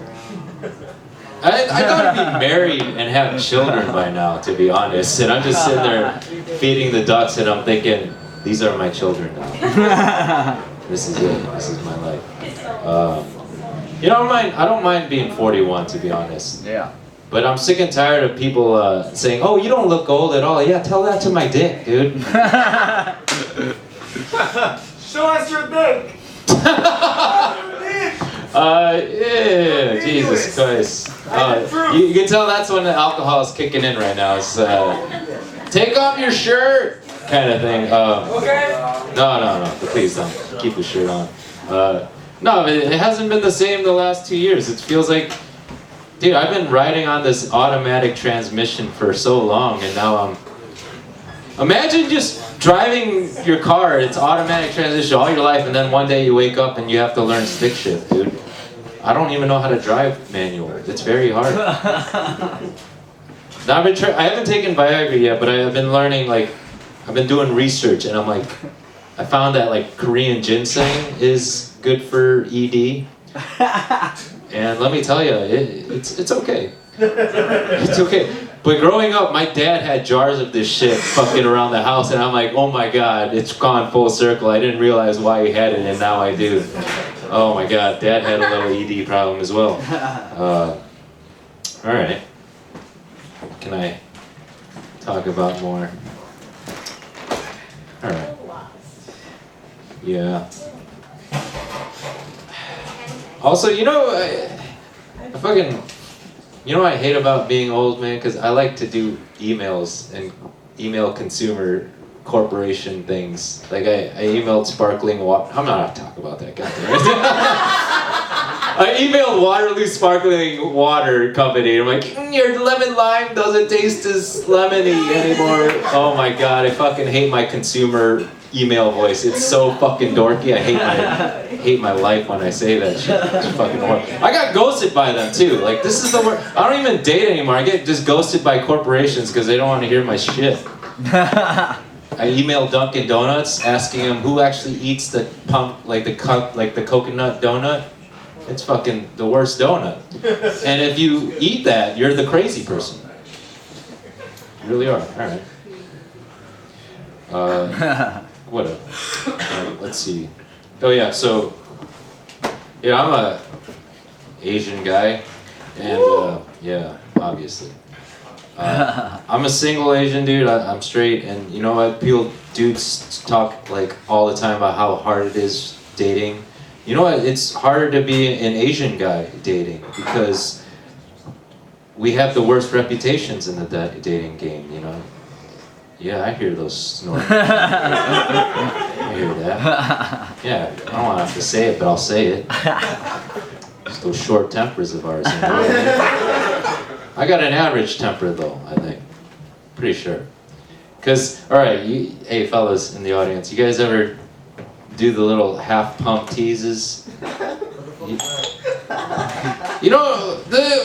I gotta be married and have children by now, to be honest, and I'm just sitting there feeding the ducks and I'm thinking, these are my children now. This is it. This is my life. You know, I don't mind being 41, to be honest. Yeah. But I'm sick and tired of people saying, "Oh, you don't look old at all." Yeah, tell that to my dick, dude. Show us your dick. Yeah, Jesus Christ. You can tell that's when the alcohol is kicking in right now. It's take off your shirt kind of thing. No, please don't keep the shirt on. No, it hasn't been the same the last 2 years. It feels like, dude, I've been riding on this automatic transmission for so long, and now imagine just driving your car, it's automatic transmission all your life, and then one day you wake up and you have to learn stick shift, dude. I don't even know how to drive manual. It's very hard. Now I haven't taken Viagra yet, but I've been learning, like, I've been doing research, and I'm like, I found that like Korean ginseng is good for ED. And let me tell you, it's okay. It's okay. But growing up, my dad had jars of this shit fucking around the house, and I'm like, oh my god, it's gone full circle. I didn't realize why he had it, and now I do. Oh my god, Dad had a little ED problem as well. All right. Can I talk about more? All right. Yeah. Also, you know, I fucking, you know what I hate about being old, man? Because I like to do emails and email consumer corporation things. Like I emailed Sparkling Water. I'm not going to talk about that, goddamn. I emailed Waterloo Sparkling Water Company. I'm like, your lemon lime doesn't taste as lemony anymore. Oh my god, I fucking hate my consumer email voice. It's so fucking dorky. I hate my life when I say that shit. It's fucking horrible. I got ghosted by them too. Like, this is the worst. I don't even date anymore. I get just ghosted by corporations because they don't want to hear my shit. I emailed Dunkin' Donuts asking them who actually eats the the coconut donut. It's fucking the worst donut. And if you eat that, you're the crazy person. You really are. All right. Whatever. Let's see. Oh yeah. So, yeah, I'm a Asian guy, and yeah, obviously. I'm a single Asian dude. I'm straight, and you know what? Dudes talk like all the time about how hard it is dating. You know what? It's harder to be an Asian guy dating because we have the worst reputations in the dating game. You know? Yeah, I hear those snorts. I hear that. Yeah, I don't want to have to say it, but I'll say it. Just those short tempers of ours. You know? I got an average temper though, I think. Pretty sure. Cause, alright, hey fellas in the audience, you guys ever do the little half pump teases? You know,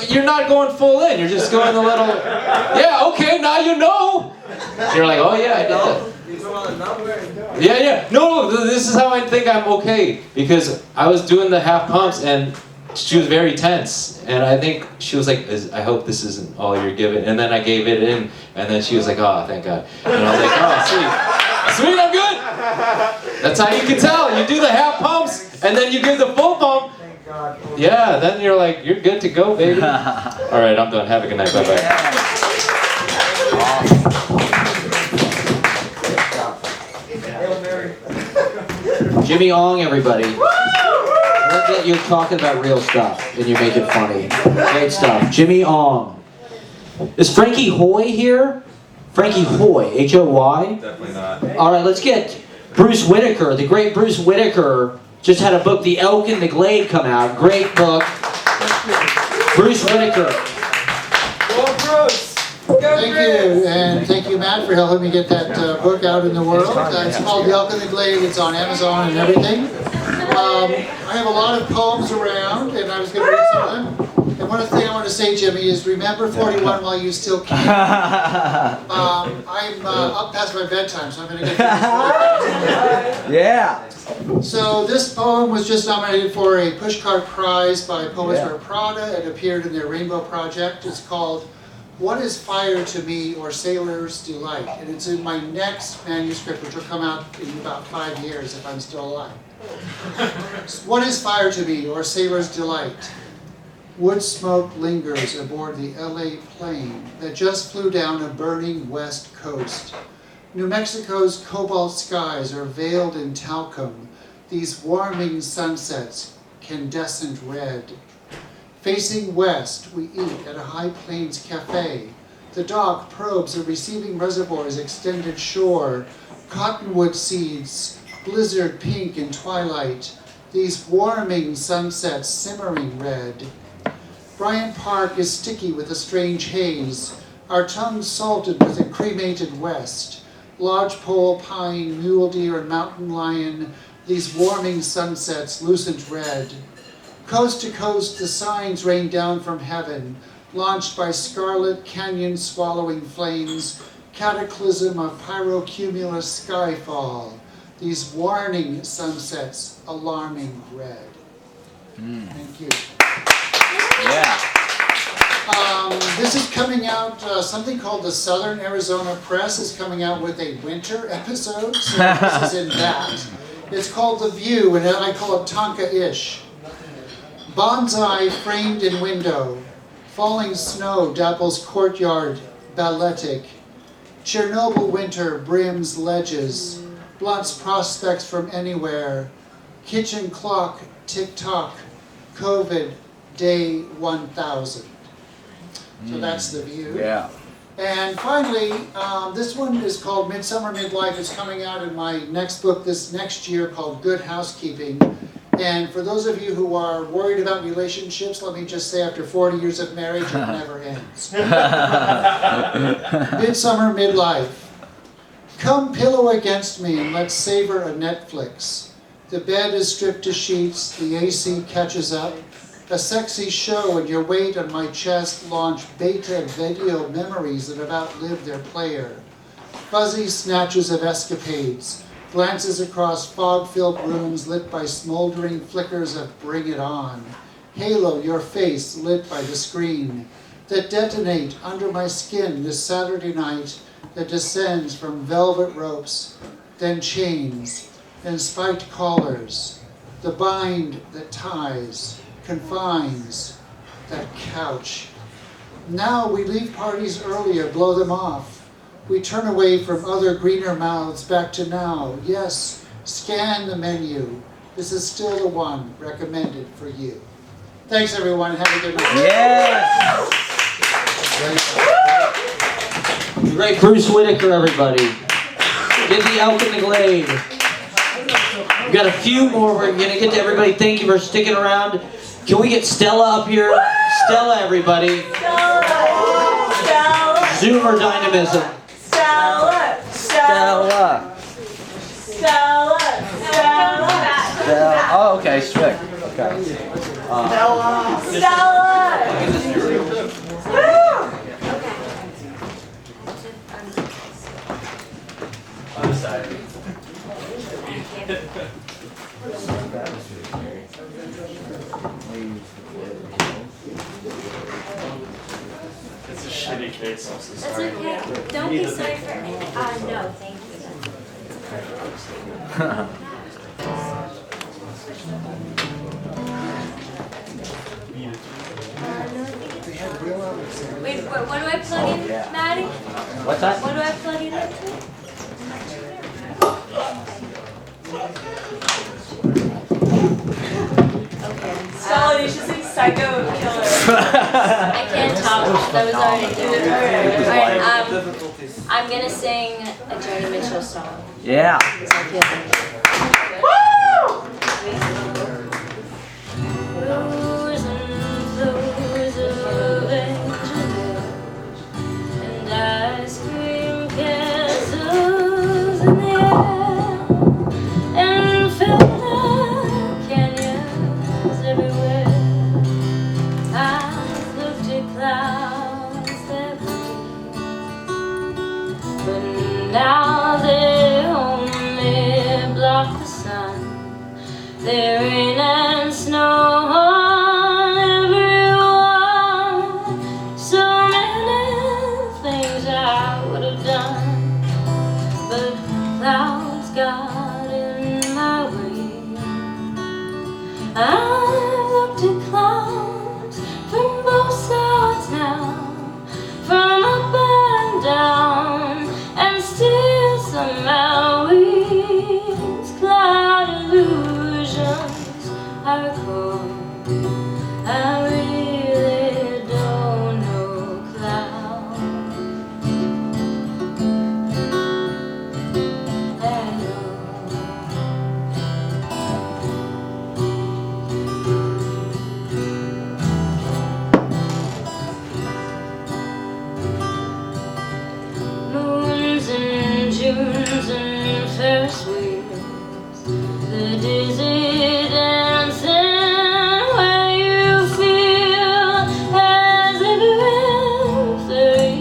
you're not going full in, you're just going a little, yeah, okay, now you know. You're like, oh yeah, I did that. Yeah, no, this is how I think I'm okay. Because I was doing the half pumps and she was very tense, and I think she was like, I hope this isn't all you're giving. And then I gave it in, and then she was like, oh, thank God. And I was like, oh, sweet, I'm good. That's how you can tell. You do the half pumps, and then you give the full pump. Yeah, then you're like, you're good to go, baby. All right, I'm done. Have a good night. Bye-bye. Jimmy Ong, everybody. Look at you talking about real stuff, and you make it funny. Great stuff. Jimmy Ong. Is Frankie Hoy here? Frankie Hoy, H-O-Y? Definitely not. All right, let's get Bruce Whitacre. The great Bruce Whitacre just had a book, The Elk in the Glade, come out. Great book. Bruce Whitacre. Go Bruce! Thank you, and thank you, Matt, for helping me get that book out in the world. It's called The Elk in the Glade. It's on Amazon and everything. I have a lot of poems around, and I was going to read some of them. And one thing I want to say, Jimmy, is remember 41 while you still can. I'm up past my bedtime, so I'm going to get through this really fast. Yeah. So this poem was just nominated for a Pushcart Prize by Poets Wear Prada. It appeared in their Rainbow Project. It's called What is Fire to Me, or Sailor's Delight? And it's in my next manuscript, which will come out in about 5 years if I'm still alive. What is fire to me, or sailor's delight? Wood smoke lingers aboard the LA plane that just flew down a burning west coast. New Mexico's cobalt skies are veiled in talcum, these warming sunsets, incandescent red. Facing west, we eat at a High Plains cafe. The dock probes a receiving reservoir's extended shore, cottonwood seeds, blizzard pink in twilight, these warming sunsets simmering red. Bryant Park is sticky with a strange haze, our tongues salted with a cremated west. Lodgepole, pine, mule deer, and mountain lion, these warming sunsets lucent red. Coast to coast the signs rain down from heaven, launched by scarlet canyon-swallowing flames, cataclysm of pyrocumulus skyfall. These warning sunsets, alarming red. Thank you. Yeah. This is coming out, something called the Southern Arizona Press is coming out with a winter episode, so this is in that. It's called The View, and I call it Tonka-ish. Bonsai framed in window, falling snow dapples courtyard, balletic. Chernobyl winter brims ledges, blunts prospects from anywhere. Kitchen clock, tick-tock, COVID, day 1000. So that's The View. Yeah. And finally, this one is called Midsummer Midlife. It's coming out in my next book this next year called Good Housekeeping. And for those of you who are worried about relationships, let me just say after 40 years of marriage, it never ends. Midsummer Midlife. Come pillow against me and let's savor a Netflix. The bed is stripped to sheets, the AC catches up. A sexy show and your weight on my chest launch beta video memories that have outlived their player. Fuzzy snatches of escapades, glances across fog-filled rooms lit by smoldering flickers of Bring It On. Halo your face lit by the screen that detonate under my skin this Saturday night that descends from velvet ropes, then chains, then spiked collars, the bind that ties, confines, that couch. Now we leave parties earlier, blow them off. We turn away from other greener mouths back to now. Yes, scan the menu. This is still the one recommended for you. Thanks everyone, have a good night. Yes! Great Bruce Whitacre, everybody. Give the elk in the glade. We've got a few more we're gonna get to everybody. Thank you for sticking around. Can we get Stella up here? Stella, everybody. Stella. Zoom or dynamism? Stella. Stella. Stella. Stella. Oh, okay, strict. Okay. Stella. Stella. Other side. It's a shitty case, I'm so That's sorry. okay. Don't be sorry for it. No, thank you. Wait, what do I plug in, Maddie? What's that? What do I plug it into? Stella, you should sing Psycho Killer. I can't top. That was already done. Alright, I'm gonna sing a Joni Mitchell song. Yeah. Now they only block the sun. There rain and snow on everyone. So many things I would have done, but clouds got in my way. I've looked at clouds from both sides now, from up and down, and still somehow weaves cloud illusions I recall. I really don't know clouds at moons and Junes and Ferris wheels, the dizzy dancing where you feel as if every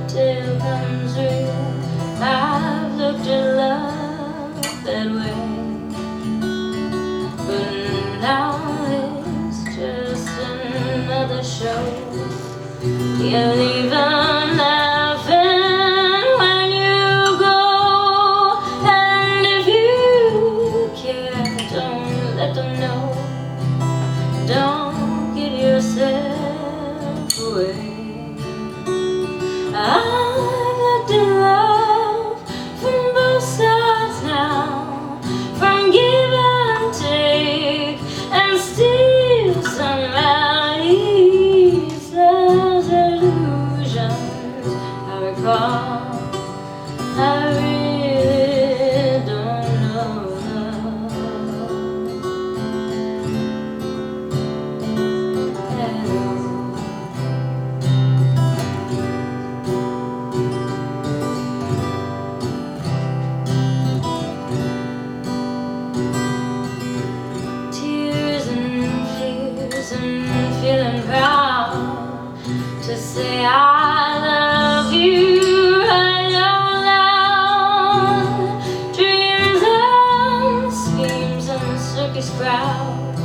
tale comes real. I've looked at love that way, but now it's just another show. You'll even laughing when you go, and if you care, don't let them know. Don't get yourself away. I've looked at love from both sides now, from give and take, and still somehow ease those illusions I recall. I really don't know love. darkest crowds.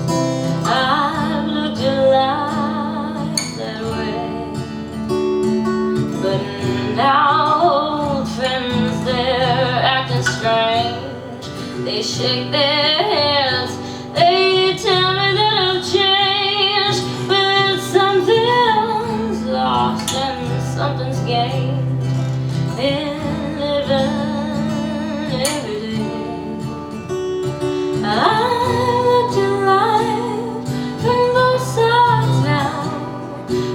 I've looked at life that way, but now old friends, they're acting strange. They shake their heads, they tell me that I've changed, but then something's lost and something's gained in living every day. I looked at life from both sides now,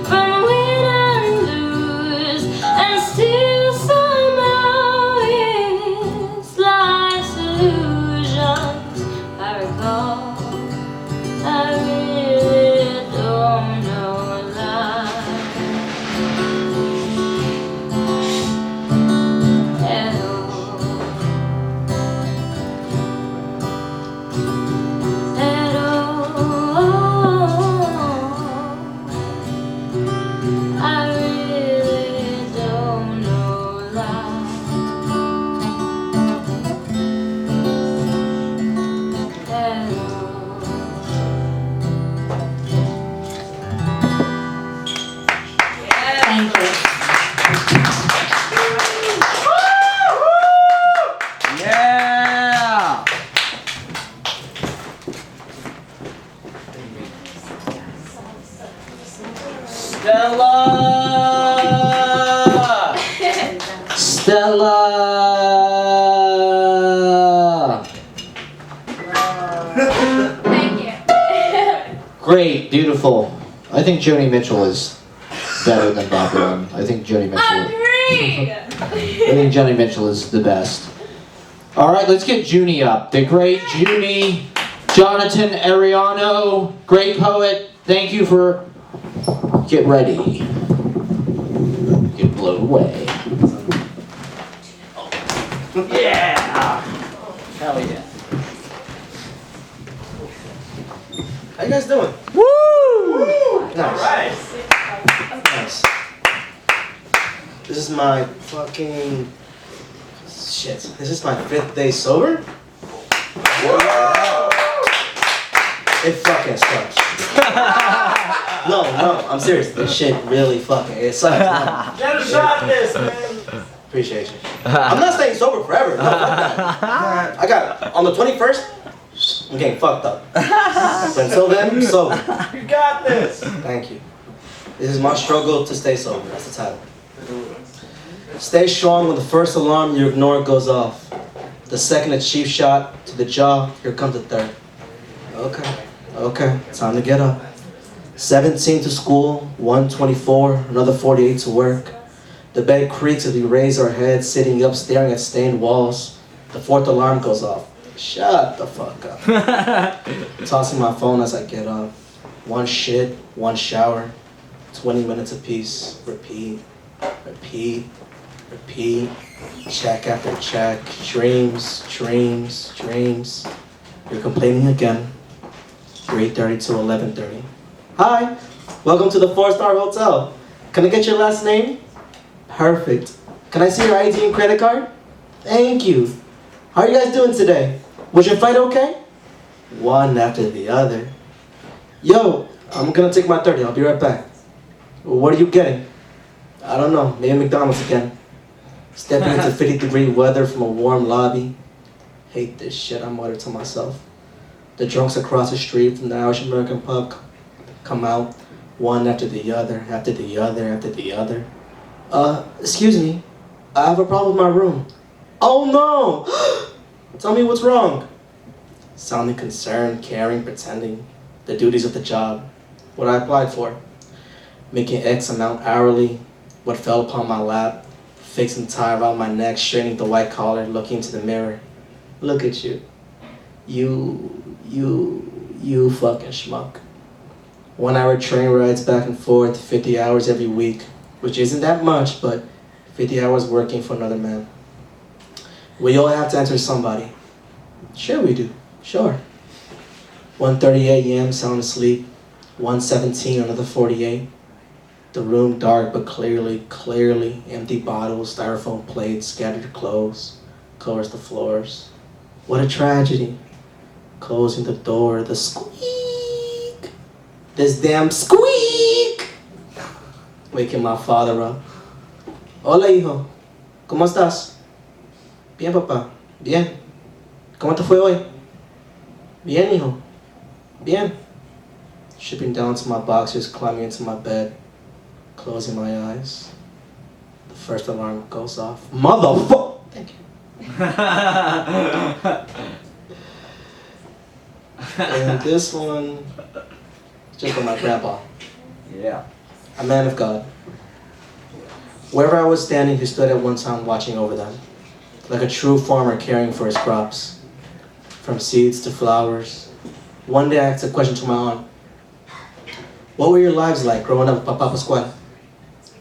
from win and lose, and still somehow it's life's illusions I recall. I really don't know life at all. At all. I really don't know life at all. Thank you. Yeah! Stella! Thank you. Great, beautiful. I think Joni Mitchell is better than Bob Dylan. I think Joni Mitchell. Agreed. I think Joni Mitchell is the best. All right, let's get Junie up. The great Junie, Jonatan Arellano, great poet. Thank you for. Get ready. Get blown away. Yeah! Hell yeah. How you guys doing? Woo! Nice. Nice. This is my fucking... Shit. This is my 5th day sober? It fucking sucks. No, I'm serious. This shit really fucking, it sucks. No. Get a shot at this, man. Appreciate you. I'm not staying sober forever. No, fuck that. I got, on the 21st, I'm getting fucked up. But until then, I'm sober. You got this. Thank you. This is my struggle to stay sober. That's the title. Stay strong when the first alarm you ignore goes off. The second a cheap shot to the jaw, here comes the third. Okay, time to get up. 17 to school, 124, another 48 to work. The bed creaks as we raise our heads, sitting up, staring at stained walls. The 4th alarm goes off. Shut the fuck up. Tossing my phone as I get up. One shit, one shower, 20 minutes apiece. Repeat. Check after check. Dreams. You're complaining again. 3:30 to 11:30. Hi, welcome to the 4-star hotel. Can I get your last name? Perfect. Can I see your ID and credit card? Thank you. How are you guys doing today? Was your flight okay? One after the other. Yo, I'm gonna take my 30. I'll be right back. What are you getting? I don't know. Maybe McDonald's again. Stepping into 50-degree weather from a warm lobby. Hate this shit, I muttered to myself. The drunks across the street from the Irish American pub come out, one after the other, after the other. Excuse me, I have a problem with my room. Oh no! Tell me what's wrong. Sounding concerned, caring, pretending. The duties of the job. What I applied for. Making X amount hourly. What fell upon my lap. Fixing the tie around my neck, straightening the white collar, looking into the mirror. Look at you. You fucking schmuck. 1 hour train rides back and forth, 50 hours every week, which isn't that much, but 50 hours working for another man. We all have to enter somebody. Sure we do, sure. 1:30 a.m., sound asleep. 1:17, another 48. The room dark but clearly, empty bottles, styrofoam plates, scattered clothes, covers the floors. What a tragedy. Closing the door, the squeak. This damn squeak! Waking my father up. Hola, hijo. ¿Cómo estás? Bien, papá. Bien. ¿Cómo te fue hoy? Bien, hijo. Bien. Shipping down to my boxers, climbing into my bed, closing my eyes. The first alarm goes off. Motherfucker! Thank you. And this one, just for my grandpa. Yeah. A man of God. Wherever I was standing, he stood at one time watching over them, like a true farmer caring for his crops, from seeds to flowers. One day I asked a question to my aunt. What were your lives like growing up, Papa Pascual?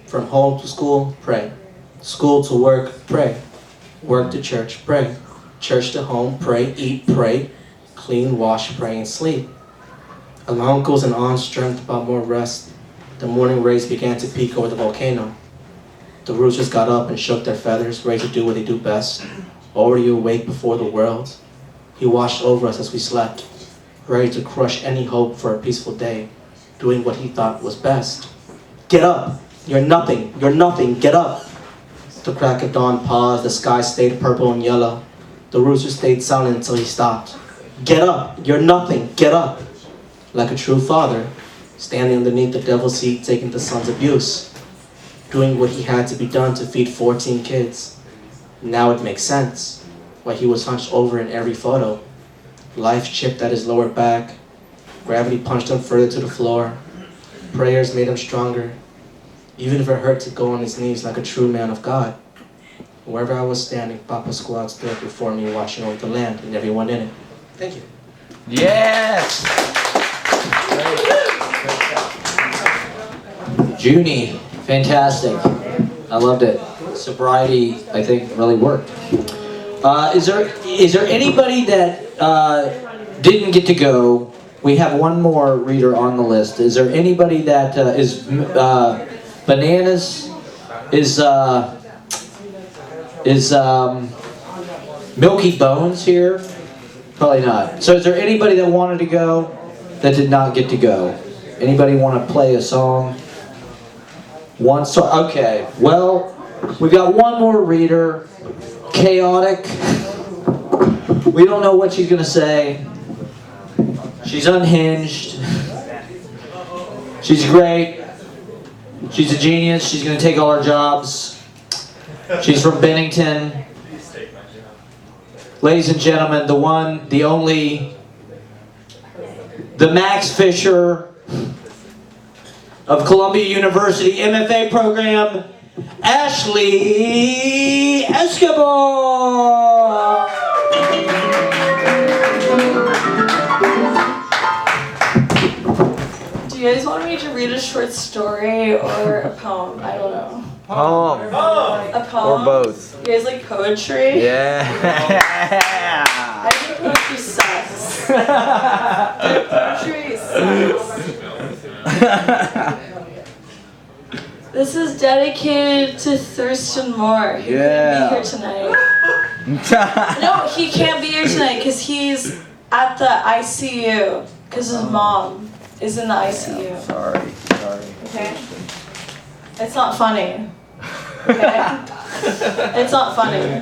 From home to school, pray. School to work, pray. Work to church, pray. Church to home, pray. Eat, pray. Clean, wash, pray, and sleep. As my uncles and aunts dreamt about more rest, the morning rays began to peek over the volcano. The roosters got up and shook their feathers, ready to do what they do best. Already awake before the world, he watched over us as we slept, ready to crush any hope for a peaceful day, doing what he thought was best. Get up! You're nothing! You're nothing! Get up! The crack of dawn paused, the sky stayed purple and yellow. The rooster stayed silent until he stopped. Get up! You're nothing! Get up! Like a true father, standing underneath the devil's seat, taking the son's abuse, doing what he had to be done to feed 14 kids. Now it makes sense why he was hunched over in every photo. Life chipped at his lower back. Gravity punched him further to the floor. Prayers made him stronger, even if it hurt to go on his knees like a true man of God. Wherever I was standing, Papa Squad stood before me, watching over the land and everyone in it. Thank you. Yes! Junie, fantastic. I loved it. Sobriety, I think, really worked. Is there anybody that didn't get to go? We have one more reader on the list. Is there anybody that is bananas? Is Milky Bones here? Probably not. So is there anybody that wanted to go that did not get to go? Anybody want to play a song? One song. Okay. Well, we've got one more reader. Chaotic. We don't know what she's gonna say. She's unhinged. She's great. She's a genius. She's gonna take all our jobs. She's from Bennington. Ladies and gentlemen, the one, the only, the Max Fisher of Columbia University MFA program, Ashley Escobar. Do you guys want me to read a short story or a poem? I don't know. Poem. A poem? Or both. You guys like poetry? Yeah. I think poetry sucks. Poetry sucks. This is dedicated to Thurston Moore. He couldn't be here tonight. No, he can't be here tonight because he's at the ICU because his mom is in the ICU. Sorry. Okay? It's not funny. Okay? It's not funny.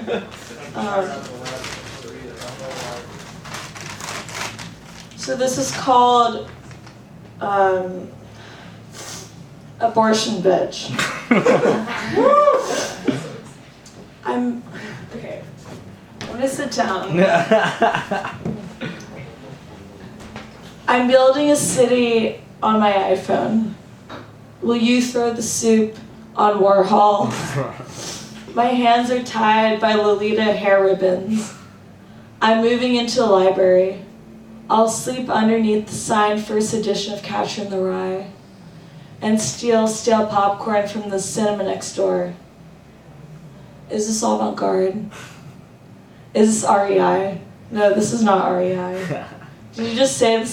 So this is called Abortion Bitch. Okay. I'm gonna sit down. I'm building a city on my iPhone. Will you throw the soup on Warhol? My hands are tied by Lolita hair ribbons. I'm moving into a library. I'll sleep underneath the signed first edition of Catcher in the Rye and steal stale popcorn from the cinema next door. Is this avant-garde? Is this REI? No, this is not REI. Did you just say this